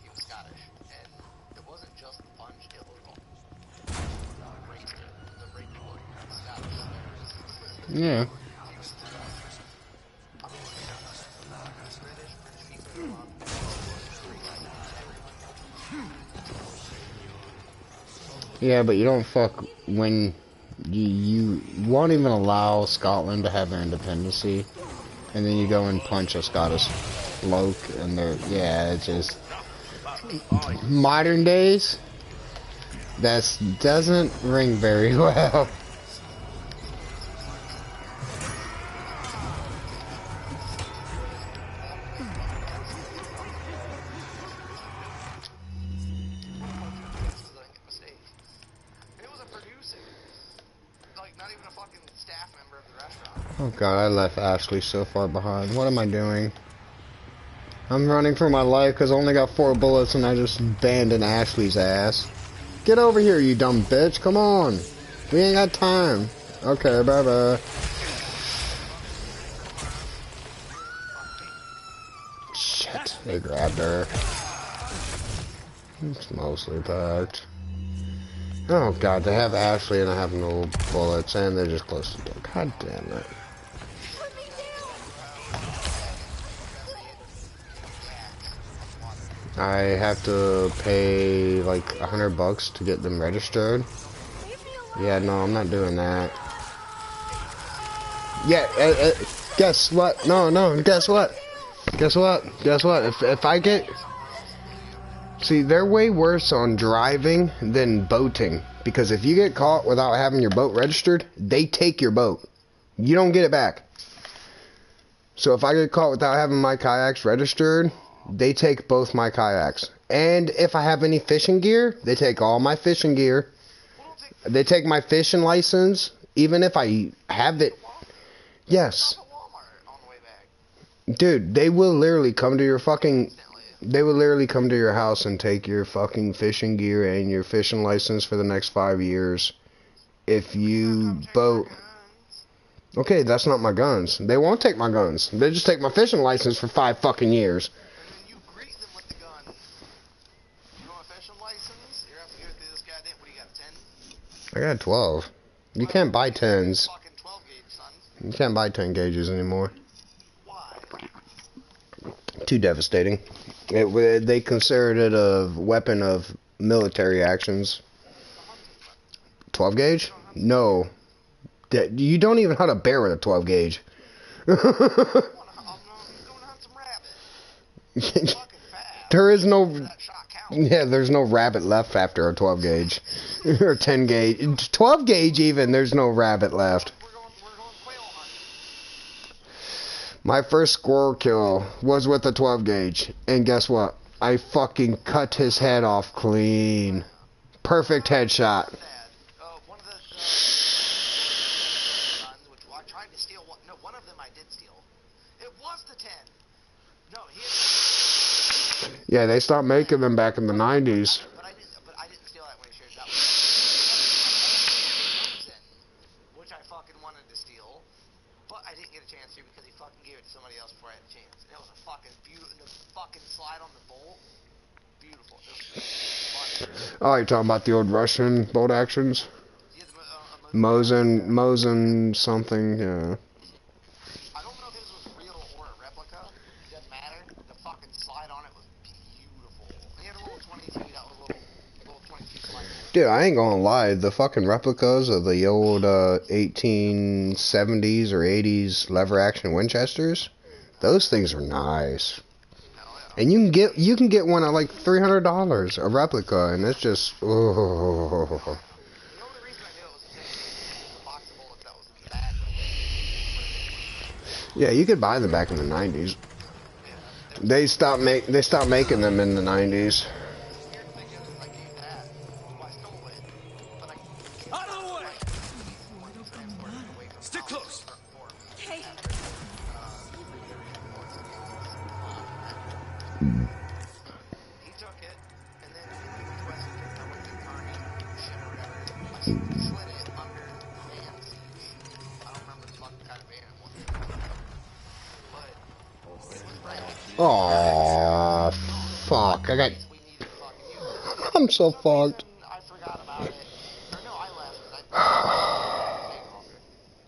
he was Scottish. And it wasn't just the punch, it was the race. The rape was Scottish. Yeah. Yeah, but you don't fuck when you won't even allow Scotland to have their independency, and then you go and punch a Scottish bloke, and they're, yeah, it's just modern days. That doesn't ring very well. Oh god, I left Ashley so far behind. What am I doing? I'm running for my life because I only got 4 bullets and I just abandoned Ashley's ass. Get over here, you dumb bitch. Come on. We ain't got time. Okay, bye-bye. Shit, they grabbed her. It's mostly packed. Oh god, they have Ashley and I have no bullets and they're just close to death. God damn it. I have to pay like $100 to get them registered. Yeah, no, I'm not doing that. Yeah, guess what? No, guess what? Guess what? Guess what? If I get... See, they're way worse on driving than boating. Because if you get caught without having your boat registered, they take your boat. You don't get it back. So if I get caught without having my kayaks registered, they take both my kayaks. And if I have any fishing gear, they take all my fishing gear. They take my fishing license, even if I have it. Yes. Dude, they will literally come to your fucking... They will literally come to your house and take your fucking fishing gear and your fishing license for the next 5 years. If you boat... Okay, that's not my guns. They won't take my guns. They just take my fishing license for 5 fucking years. And then you greet them with the gun. You want a fishing license? You're have to go through this goddamn... What do you got, 10? I got 12. You can't buy 10s. Fucking 12 gauge, son. You can't buy 10 gauges anymore. Why? Too devastating. They considered it a weapon of military actions. 12 gauge? No. You don't even know how to bear with a 12 gauge. There is no... Yeah, there's no rabbit left after a 12 gauge. Or 10 gauge. 12 gauge even, there's no rabbit left. My first squirrel kill was with a 12 gauge. And guess what? I fucking cut his head off clean. Perfect headshot. One of the guns, which I tried to steal. No, one of them I did steal. It was the 10. No, he had... Yeah, they stopped making them back in the 90s. But I didn't steal that when he shared that one. Which I fucking wanted to steal. But I didn't get a chance to because he fucking gave it to somebody else before I had a chance. And it was a fucking beautiful... The fucking slide on the bolt. Beautiful. Oh, you're talking about the old Russian bolt actions? Yeah, Mosin something, yeah. I don't know if this was real or a replica. It doesn't matter. The fucking slide on it was beautiful. And he had a little 22, that was a little 22 slide. Dude, I ain't gonna lie. The fucking replicas of the old 1870s or 80s lever action Winchesters, those things are nice. And you can get one at like $300, a replica, and it's just oh. The only reason I knew it was the same thing is the box of bullets that was in the bag. Yeah, you could buy them back in the 90s. They stopped making them in the 90s. Out of the way! Stick close! Okay. He took it, and then he requested it. I went to the army, shit or whatever. I slid it under the van seats. I don't remember the fucking kind of van it was. But it was red. Aw, fuck. We needed to fucking use it. I'm so For some fucked. reason, I forgot about it. Or no, I left.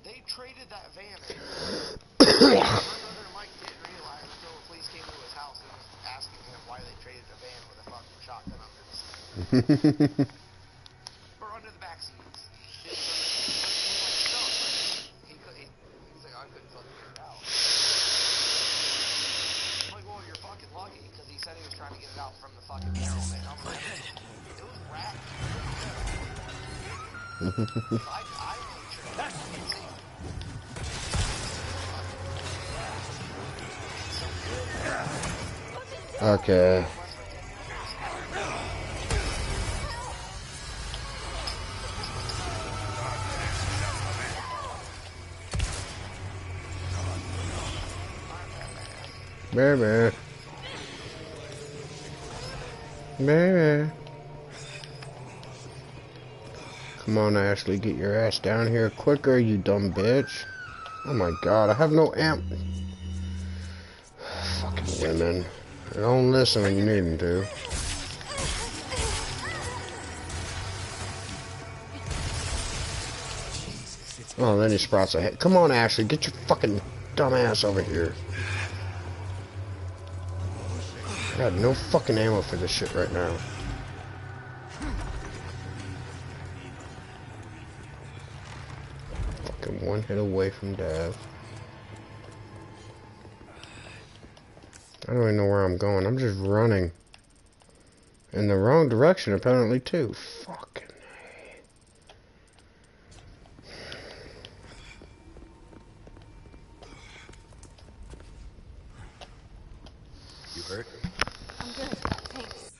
They traded that van in. My brother Mike didn't realize until the police came to his house and was asking him why they traded a van with a fucking shotgun under the seat. Or under the back seats. He's like, I couldn't fucking get it out. I'm like, well, you're fucking lucky, because he said he was trying to get it out from the fucking barrel, man. I'm like, it was wrapped. I made sure that was safe. Okay. Baby. Baby. Come on, Ashley, get your ass down here quicker, you dumb bitch. Oh my god, I have no amp. Fucking women. They don't listen when you need them to. Oh, then he sprouts a head. Come on, Ashley, get your fucking dumb ass over here. I got no fucking ammo for this shit right now. Fucking one hit away from death. I don't even know where I'm going. I'm just running. In the wrong direction, apparently, too. Fucking You hurt? I'm good. Thanks.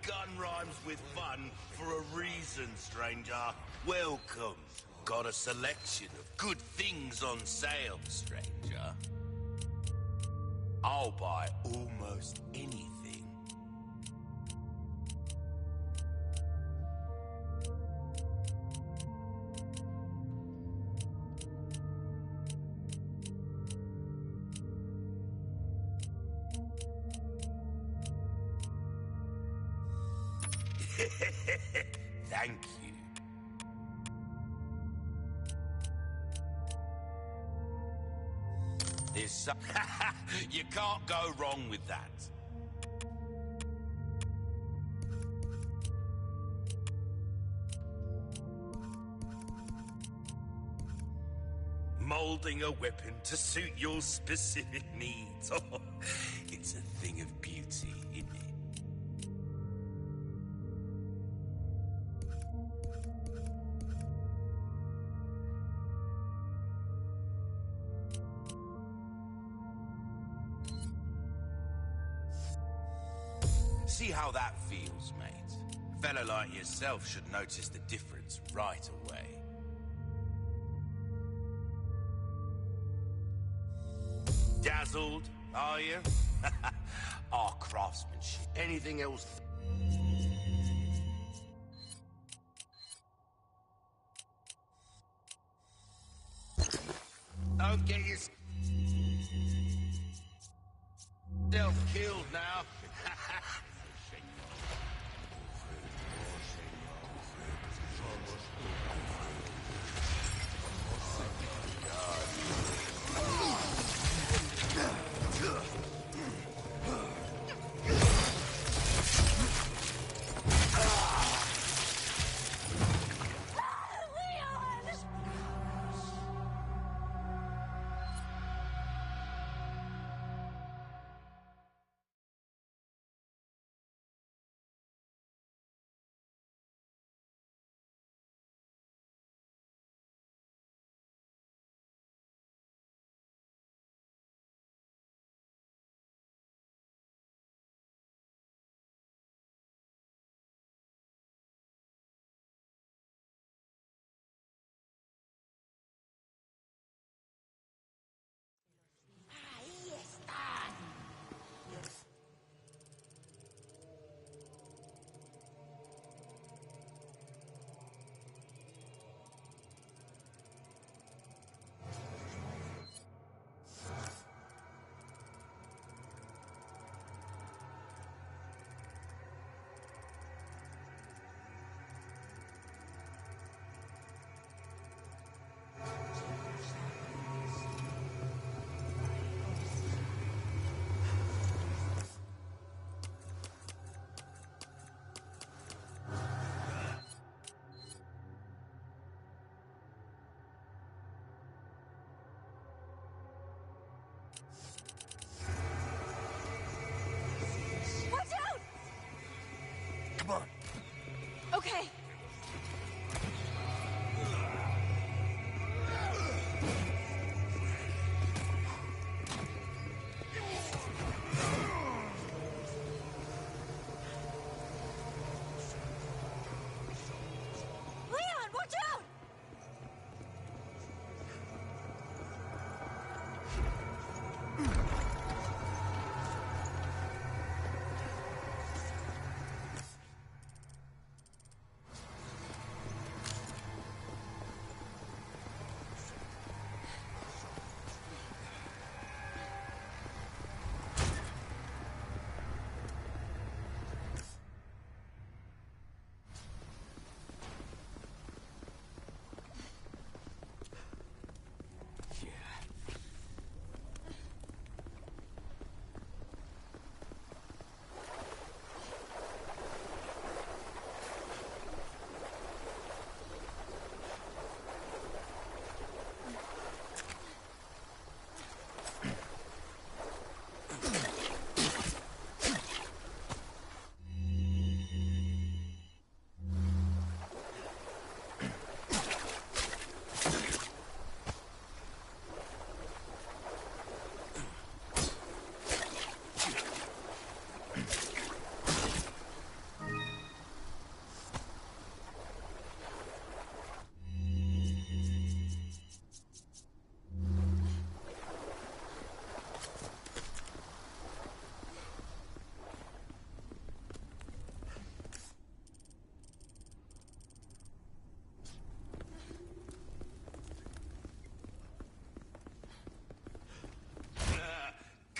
Gun rhymes with fun for a reason, stranger. Welcome. Got a selection of good things on sale, stranger. I'll buy almost anything. Thank you. There's some... You can't go wrong with that. molding a weapon to suit your specific needs. Oh, it's a thing of beauty, isn't it? See how that feels, mate? A fellow like yourself should notice the difference right away. Dazzled, are you? Our craftsmanship. Anything else? Don't get yourself killed now. Watch out! Come on. Okay. Leon, watch out!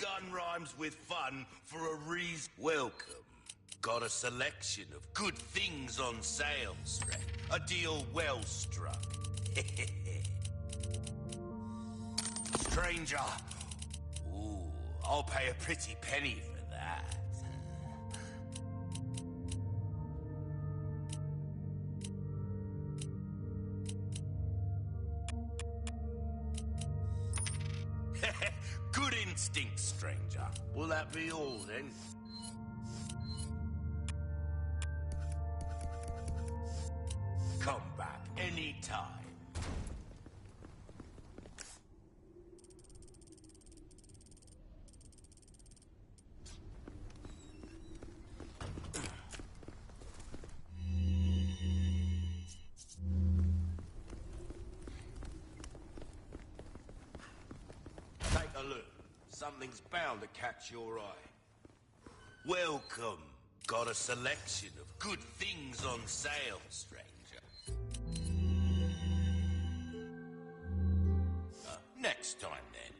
Gun rhymes with fun for a reason. Welcome. Got a selection of good things on sale, Stretch. A deal well struck. Stranger. Ooh, I'll pay a pretty penny for that. Good instinct, stranger. Will that be all, then? Come back anytime. Take a look. Something's bound to catch your eye. Welcome. Got a selection of good things on sale, stranger. Next time, then.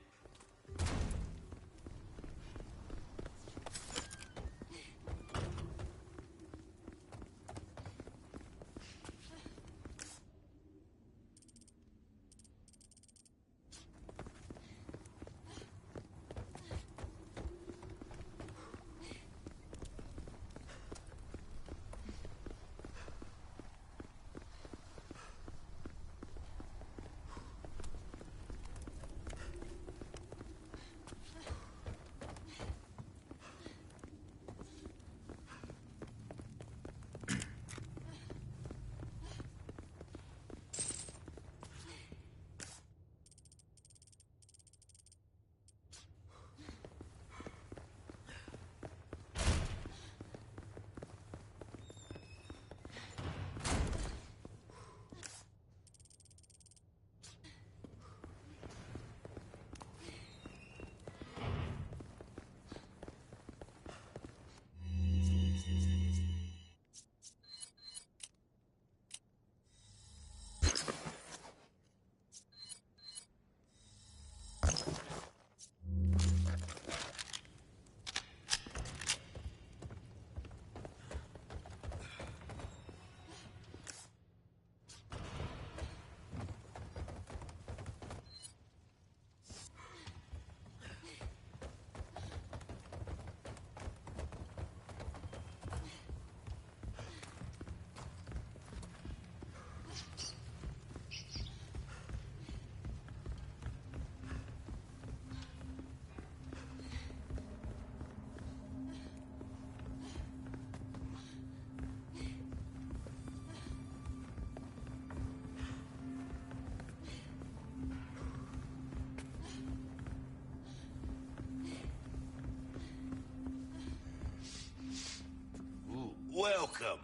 Welcome.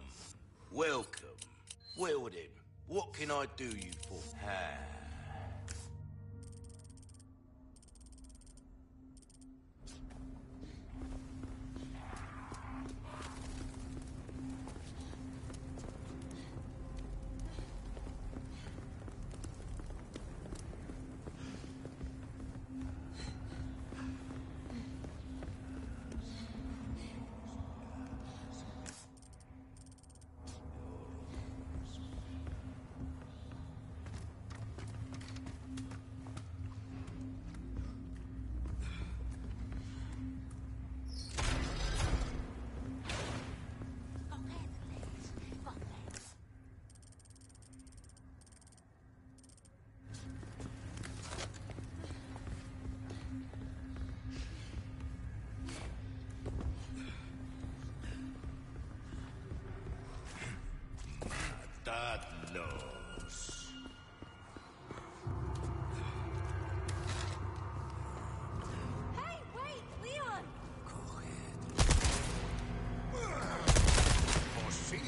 Welcome. Well then, what can I do you for? That knows. Hey, wait, Leon! Posible.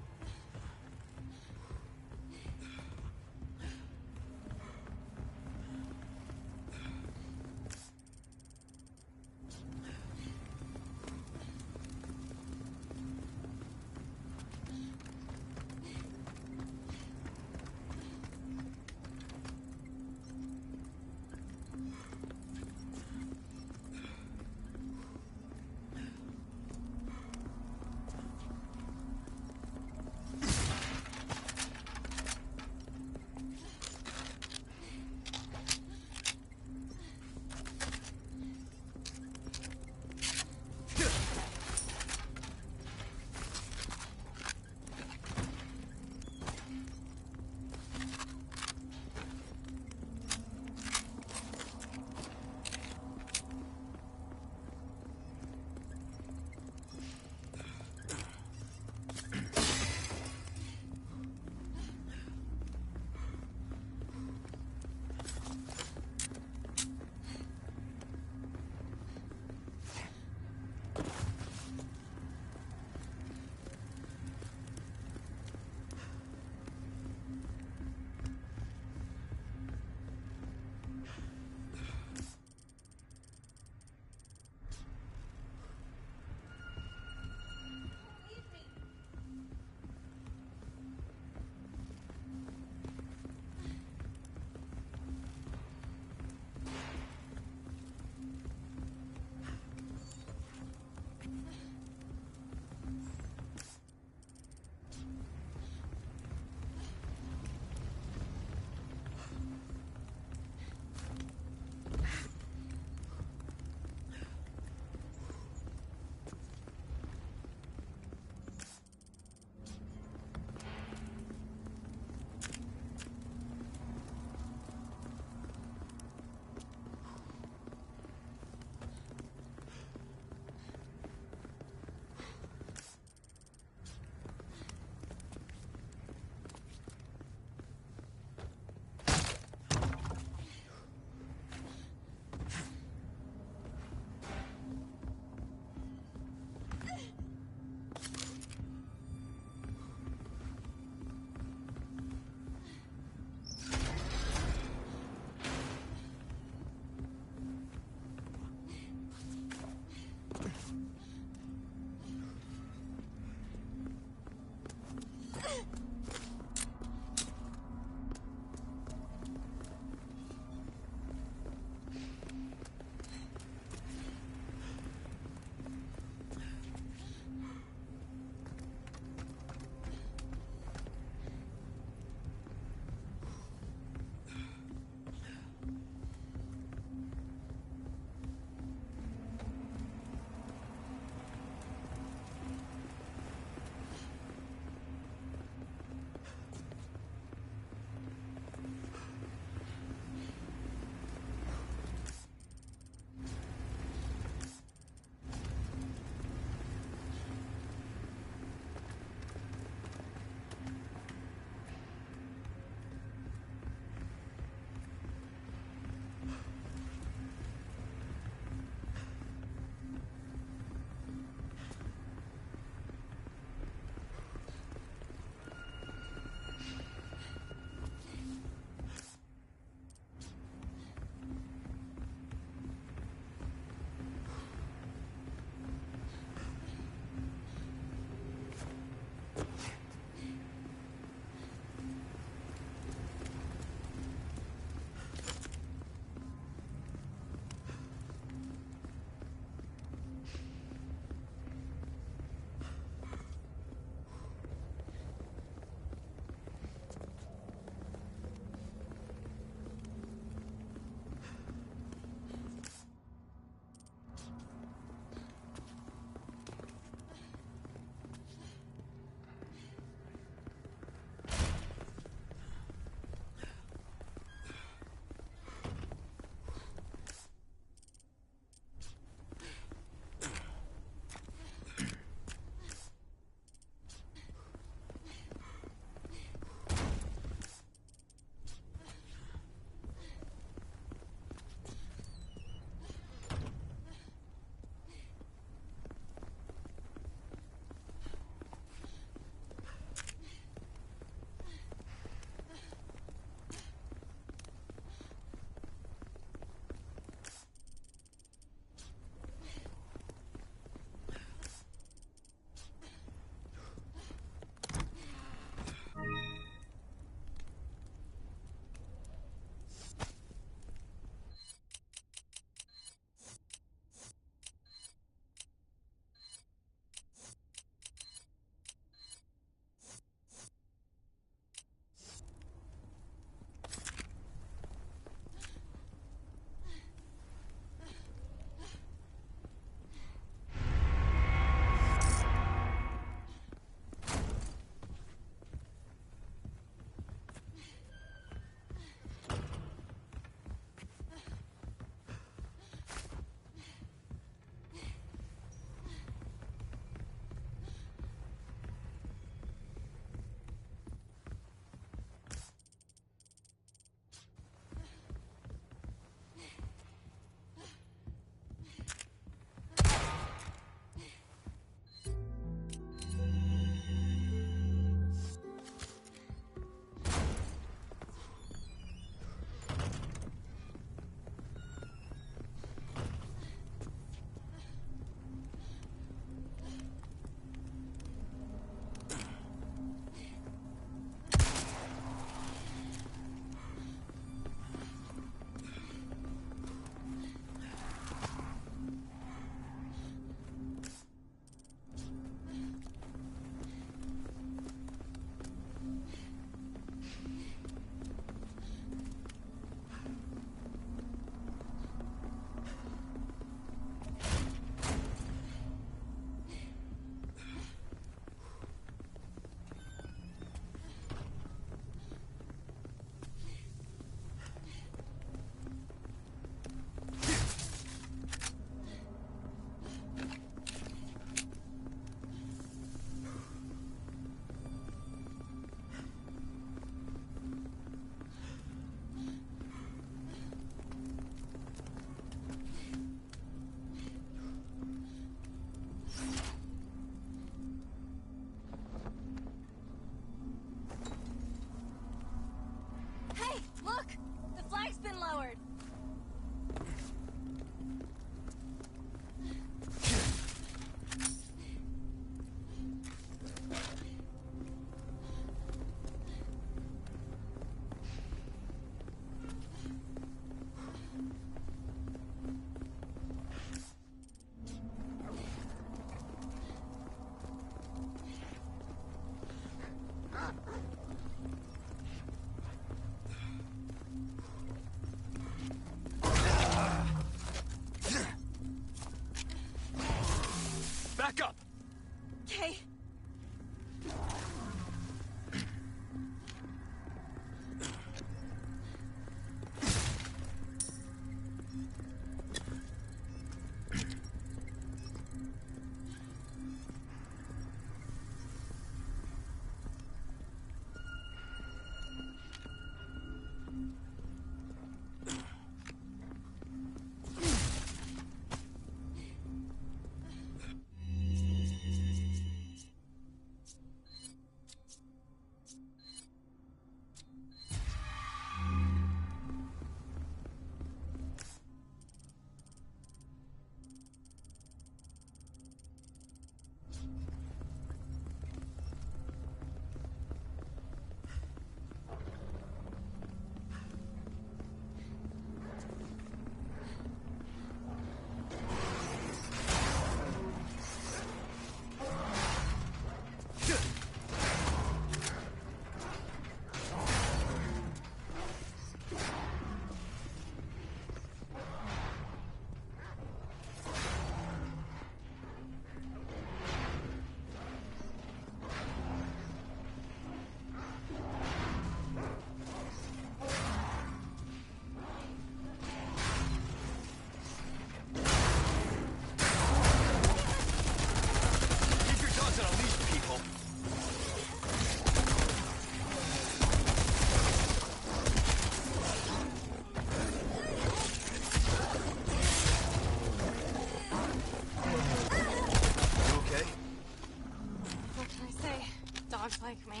say dogs like me.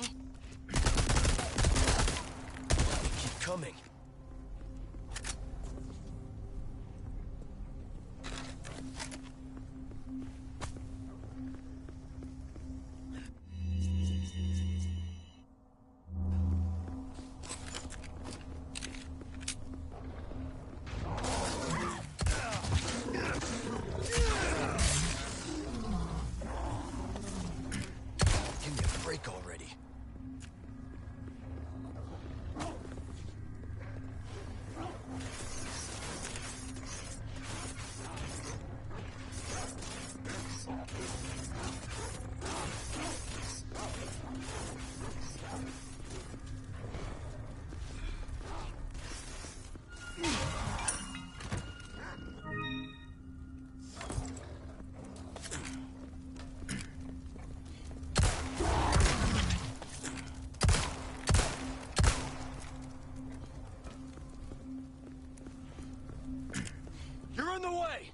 Keep coming. Give me a break already. You're in the way!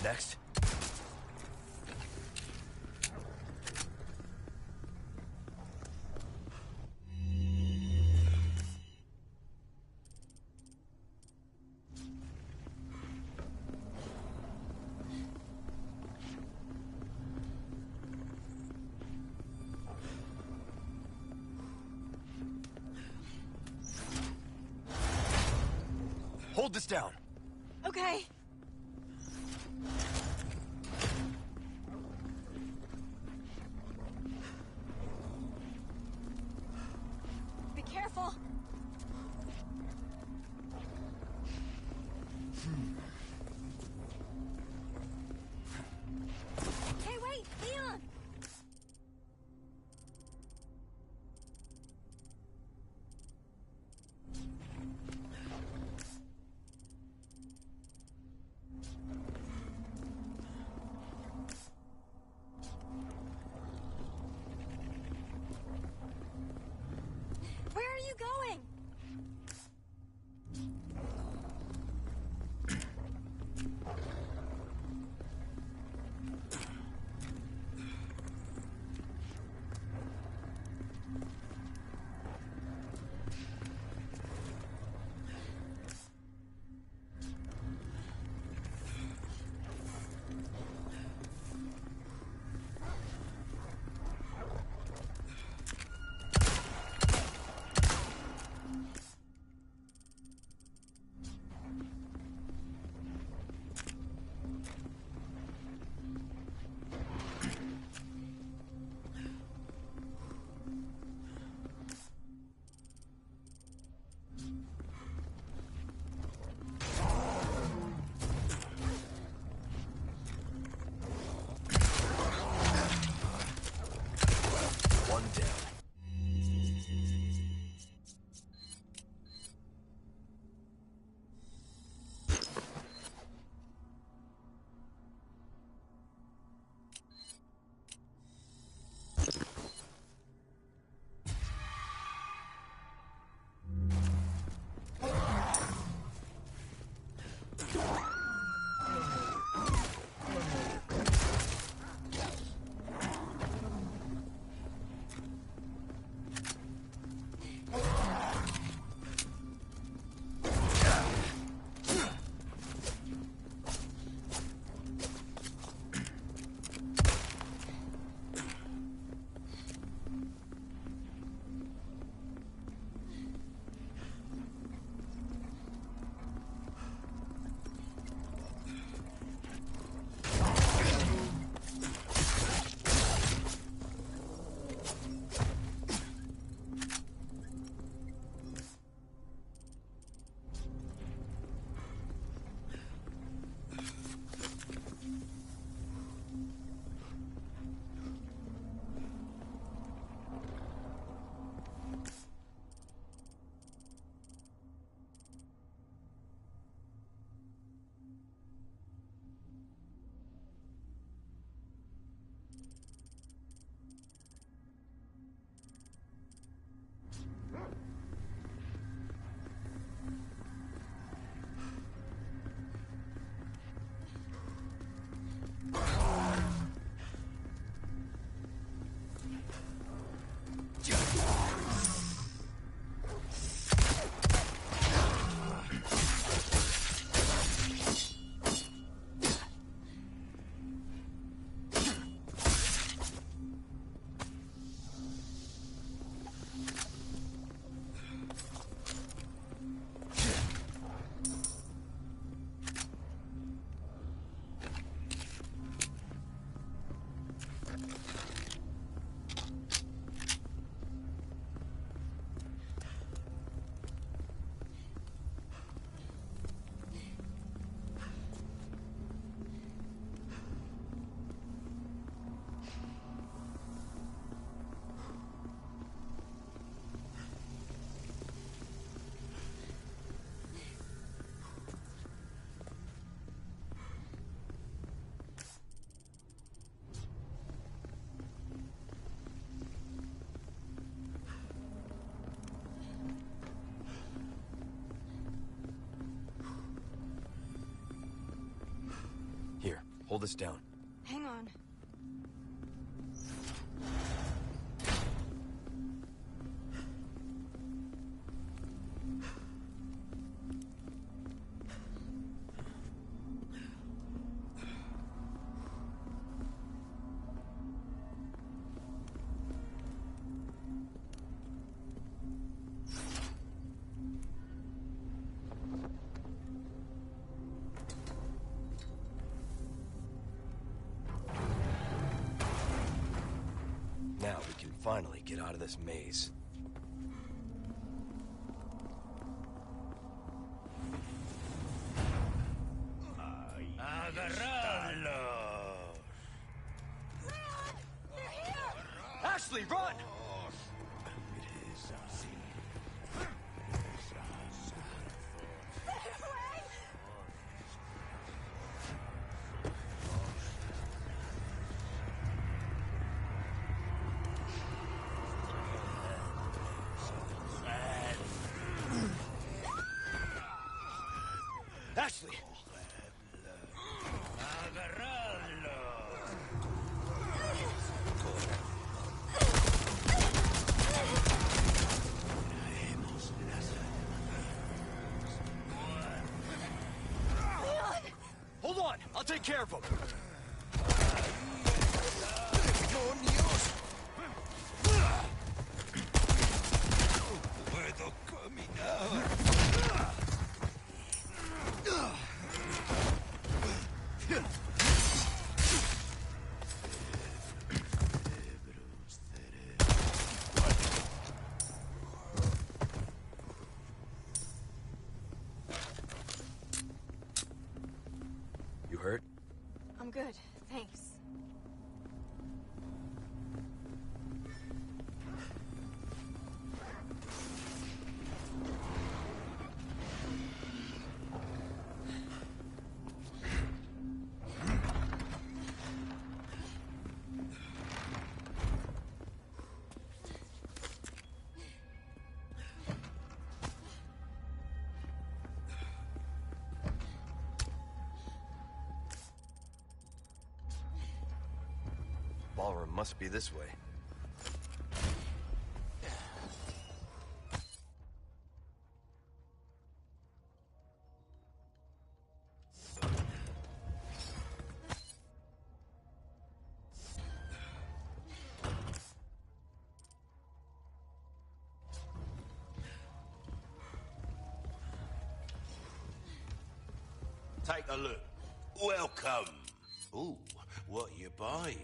Next. Hold this down. Okay. Be careful. Hey, wait, Leon! you going? One down. Here, hold this down. Hang on. Now we can finally get out of this maze. Ashley, run! take care of him. Puedo caminar. You hurt? I'm good, thanks. Ballroom must be this way. Take a look. Welcome. Ooh, what you buying?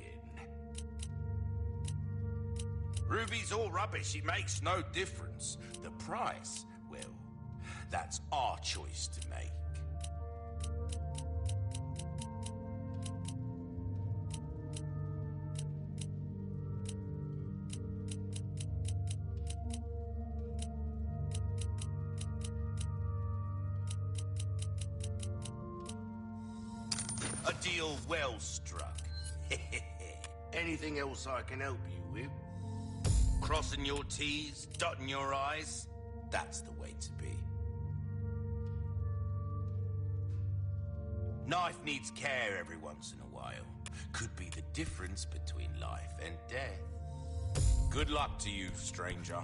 Ruby's all rubbish. It makes no difference. The price, well, that's our choice to make. A deal well struck. Anything else I can help you with? Crossing your T's, dotting your I's? That's the way to be. Knife needs care every once in a while. Could be the difference between life and death. Good luck to you, stranger.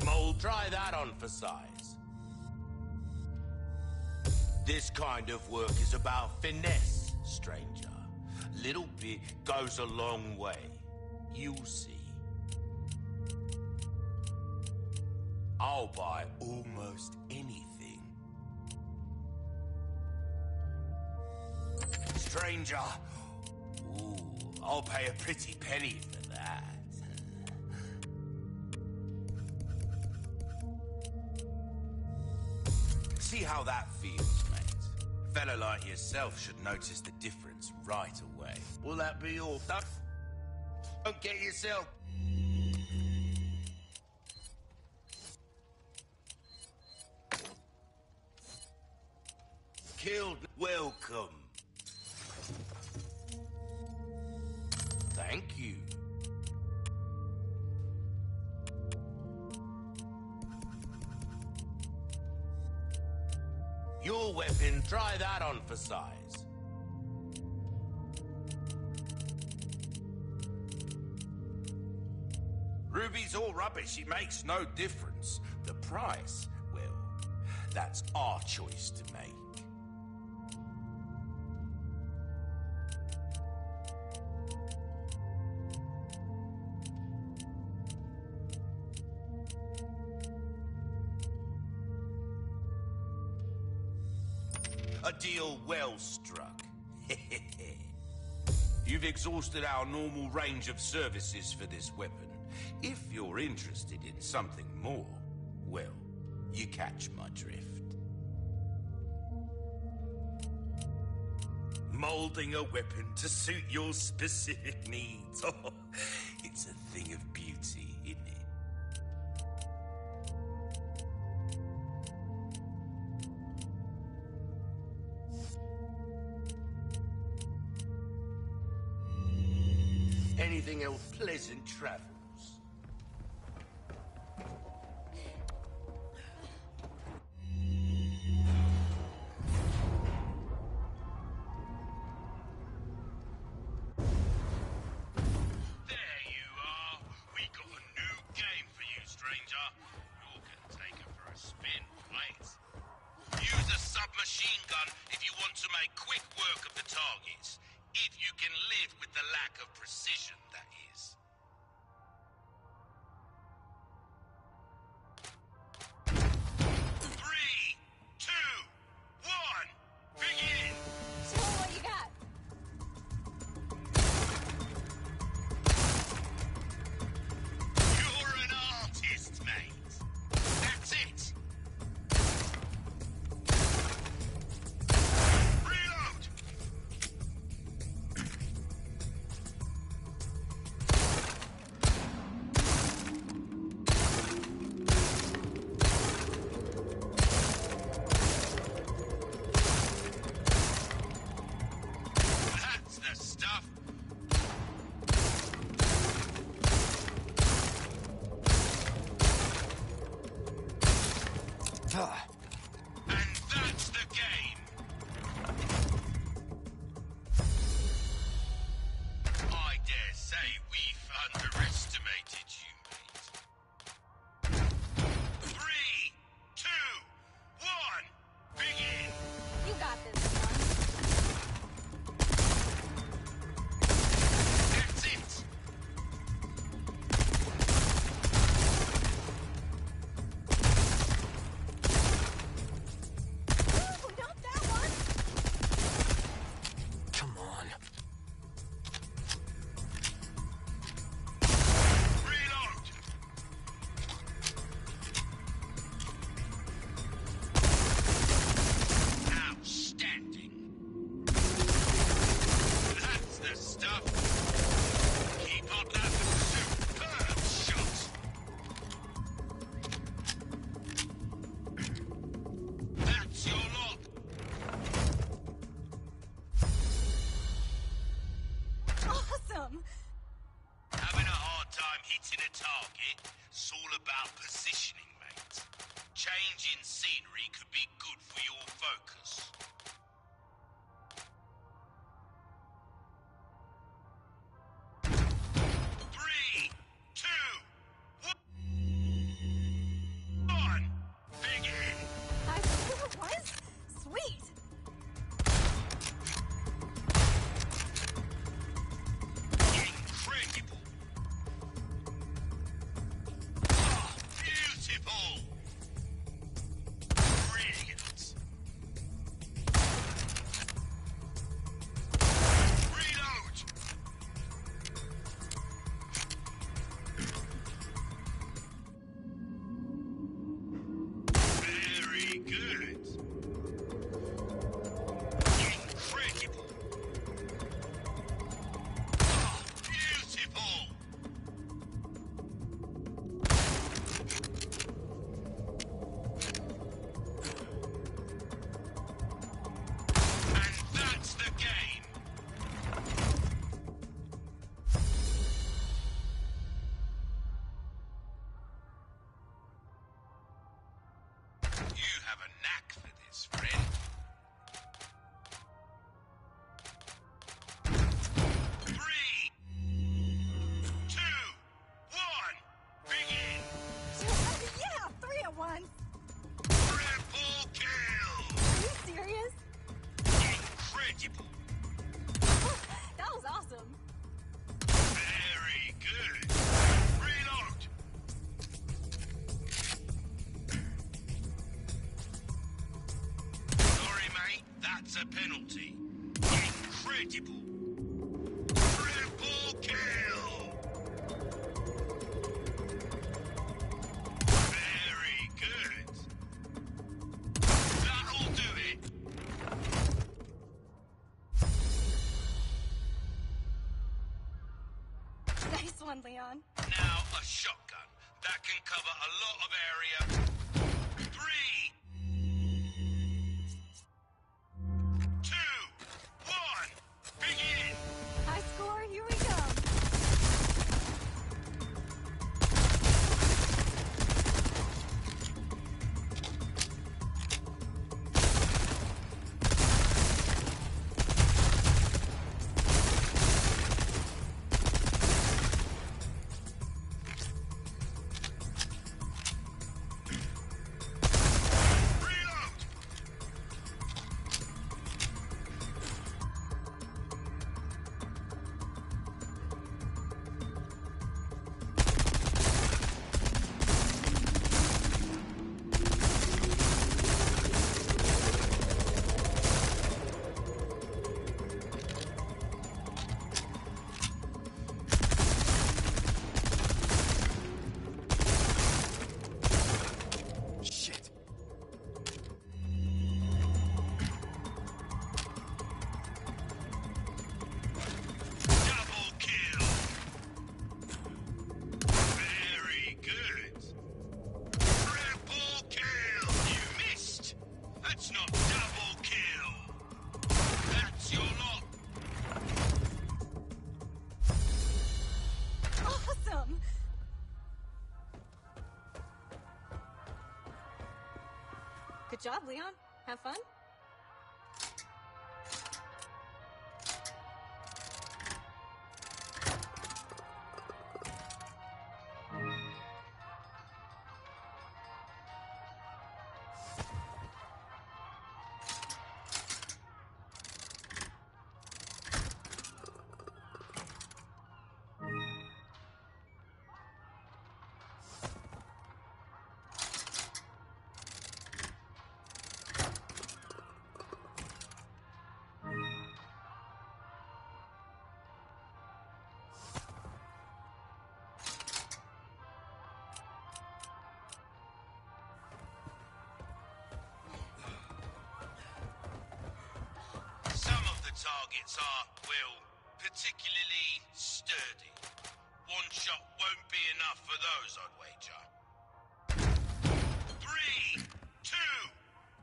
Mold, try that on for size. This kind of work is about finesse, stranger. Little bit goes a long way. You'll see. I'll buy almost anything. Stranger. Ooh, I'll pay a pretty penny for that. See how that feels, mate. A fella like yourself should notice the difference right away. Will that be all? Don't get yourself... killed. Welcome. Thank you. Your weapon, try that on for size. Ruby's all rubbish, it makes no difference. The price, well, that's our choice to make. A deal well struck. You've exhausted our normal range of services for this weapon. If you're interested in something more, well, you catch my drift. Molding a weapon to suit your specific needs. Oh, it's a thing of beauty, isn't it? Anything else? Pleasant travels. There make quick work of the targets. If you can live with the lack of precision, that is. Three, two, one, begin! Show me what you got. You're an artist, mate. That's it. Reload! That's the stuff. And that's the game. I dare say we've underestimated you, mate. 3, 2, 1, begin! You got this, son. That's it! Ooh, not that one. Come on. Reload! Outstanding! That's the stuff! Keep up that superb shot! That's your lot! Awesome. Having a hard time hitting a target? It's all about positioning, mate. Changing scenery could be good for your focus. Three, two, one, begin! I what? Sweet. Incredible! Ah, beautiful! Brilliant! Reload! Very good! Incredible! Ah, beautiful! And that's the game! You have a knack for this, friend. 3, 2, 1, begin! Yeah, 3 at once. Triple kill! Are you serious? Incredible! That was awesome. Very good! Reload! Sorry, mate, that's a penalty. Incredible! Triple kill! Very good! That'll do it! Nice one, Leon. Now a shotgun. That can cover a lot of area. 3, 2, 1, begin! High score, here we go. job, Leon. Have fun? Some of the targets are, well, particularly sturdy. One shot won't be enough for those, I'd wager. 3, 2,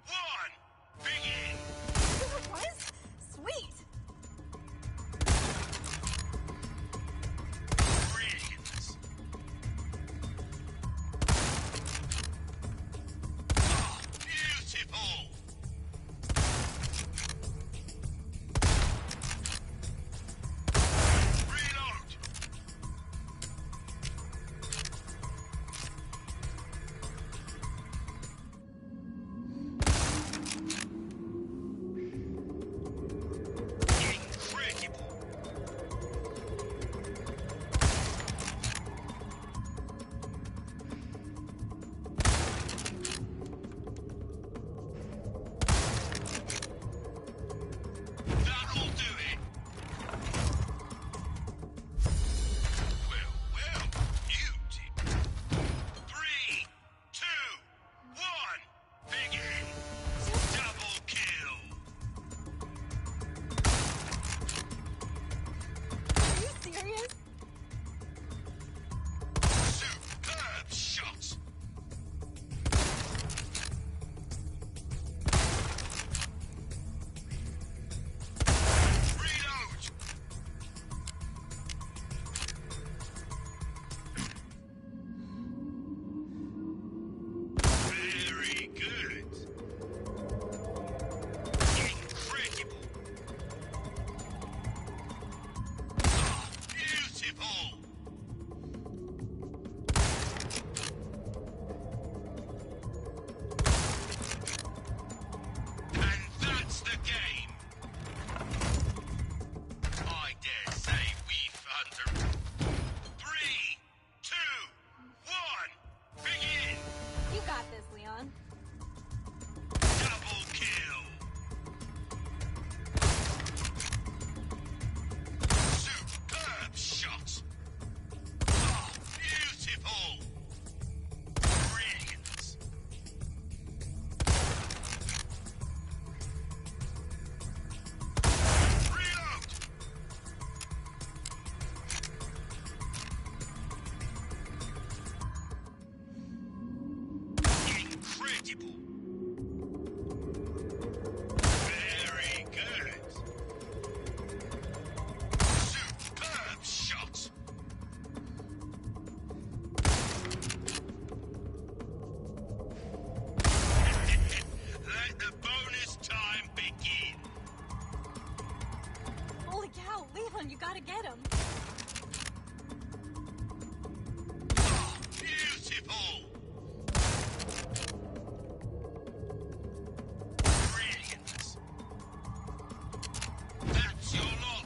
1, begin! What? Sweet! Brilliant! Ah, beautiful! Reload! Incredible! That'll do it! Well, well, you did. 3, 2, 1, begin! Double kill! Are you serious? Superb shot! Reload! Very good! Incredible! Ah, beautiful! And that's the game! I dare say we've under... 3, 2, 1, begin! You got this, Leon. Double kill! Superb shot! Ah, beautiful! Brilliant! Reload! Incredible! Very good! Superb shot! Let the bonus time begin! Holy cow, Leon, you gotta get him. Ah, beautiful! Brilliant! That's your lot!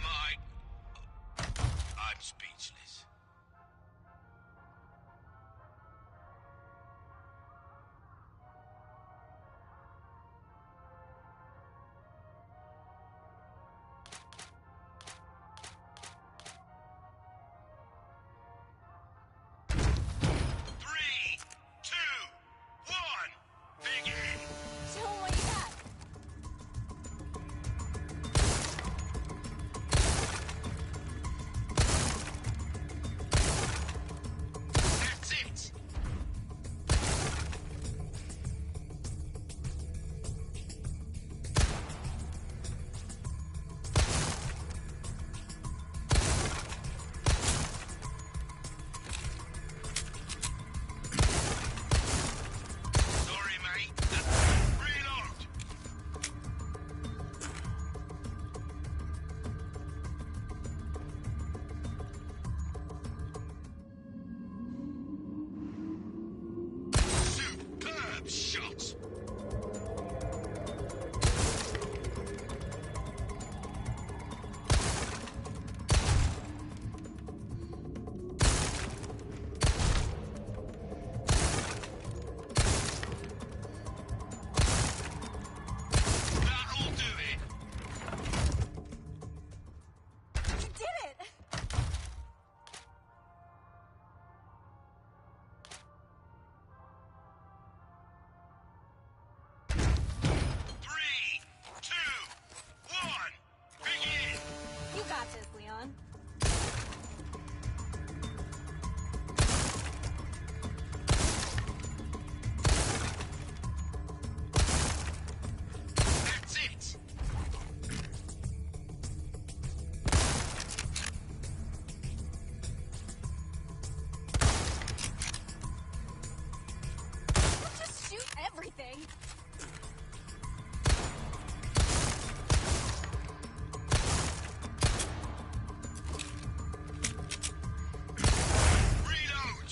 My... I'm speechless. I'm shot. That'll do it. You did it! Three, two, one, begin. You got this, Leon. That's it. Don't just shoot everything. Reload.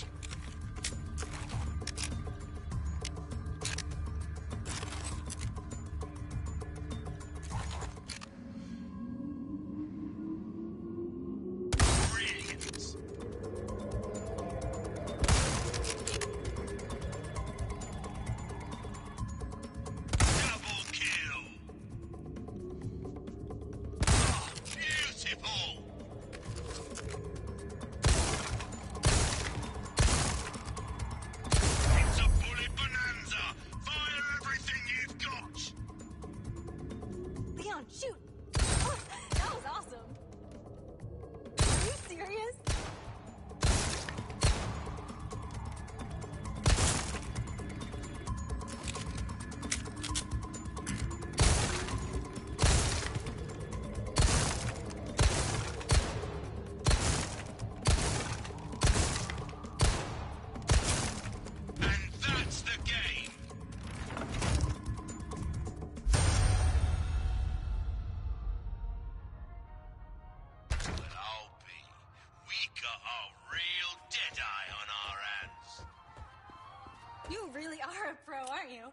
Brilliant. Double kill. Ah, beautiful. It's a bullet bonanza. Fire everything you've got. Leon, shoot! Oh, that was awesome. Are you serious? And that's the game. Well, I'll be. We got a real deadeye on our hands. You really are a pro, aren't you?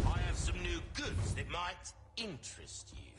I have some new goods that might interest you.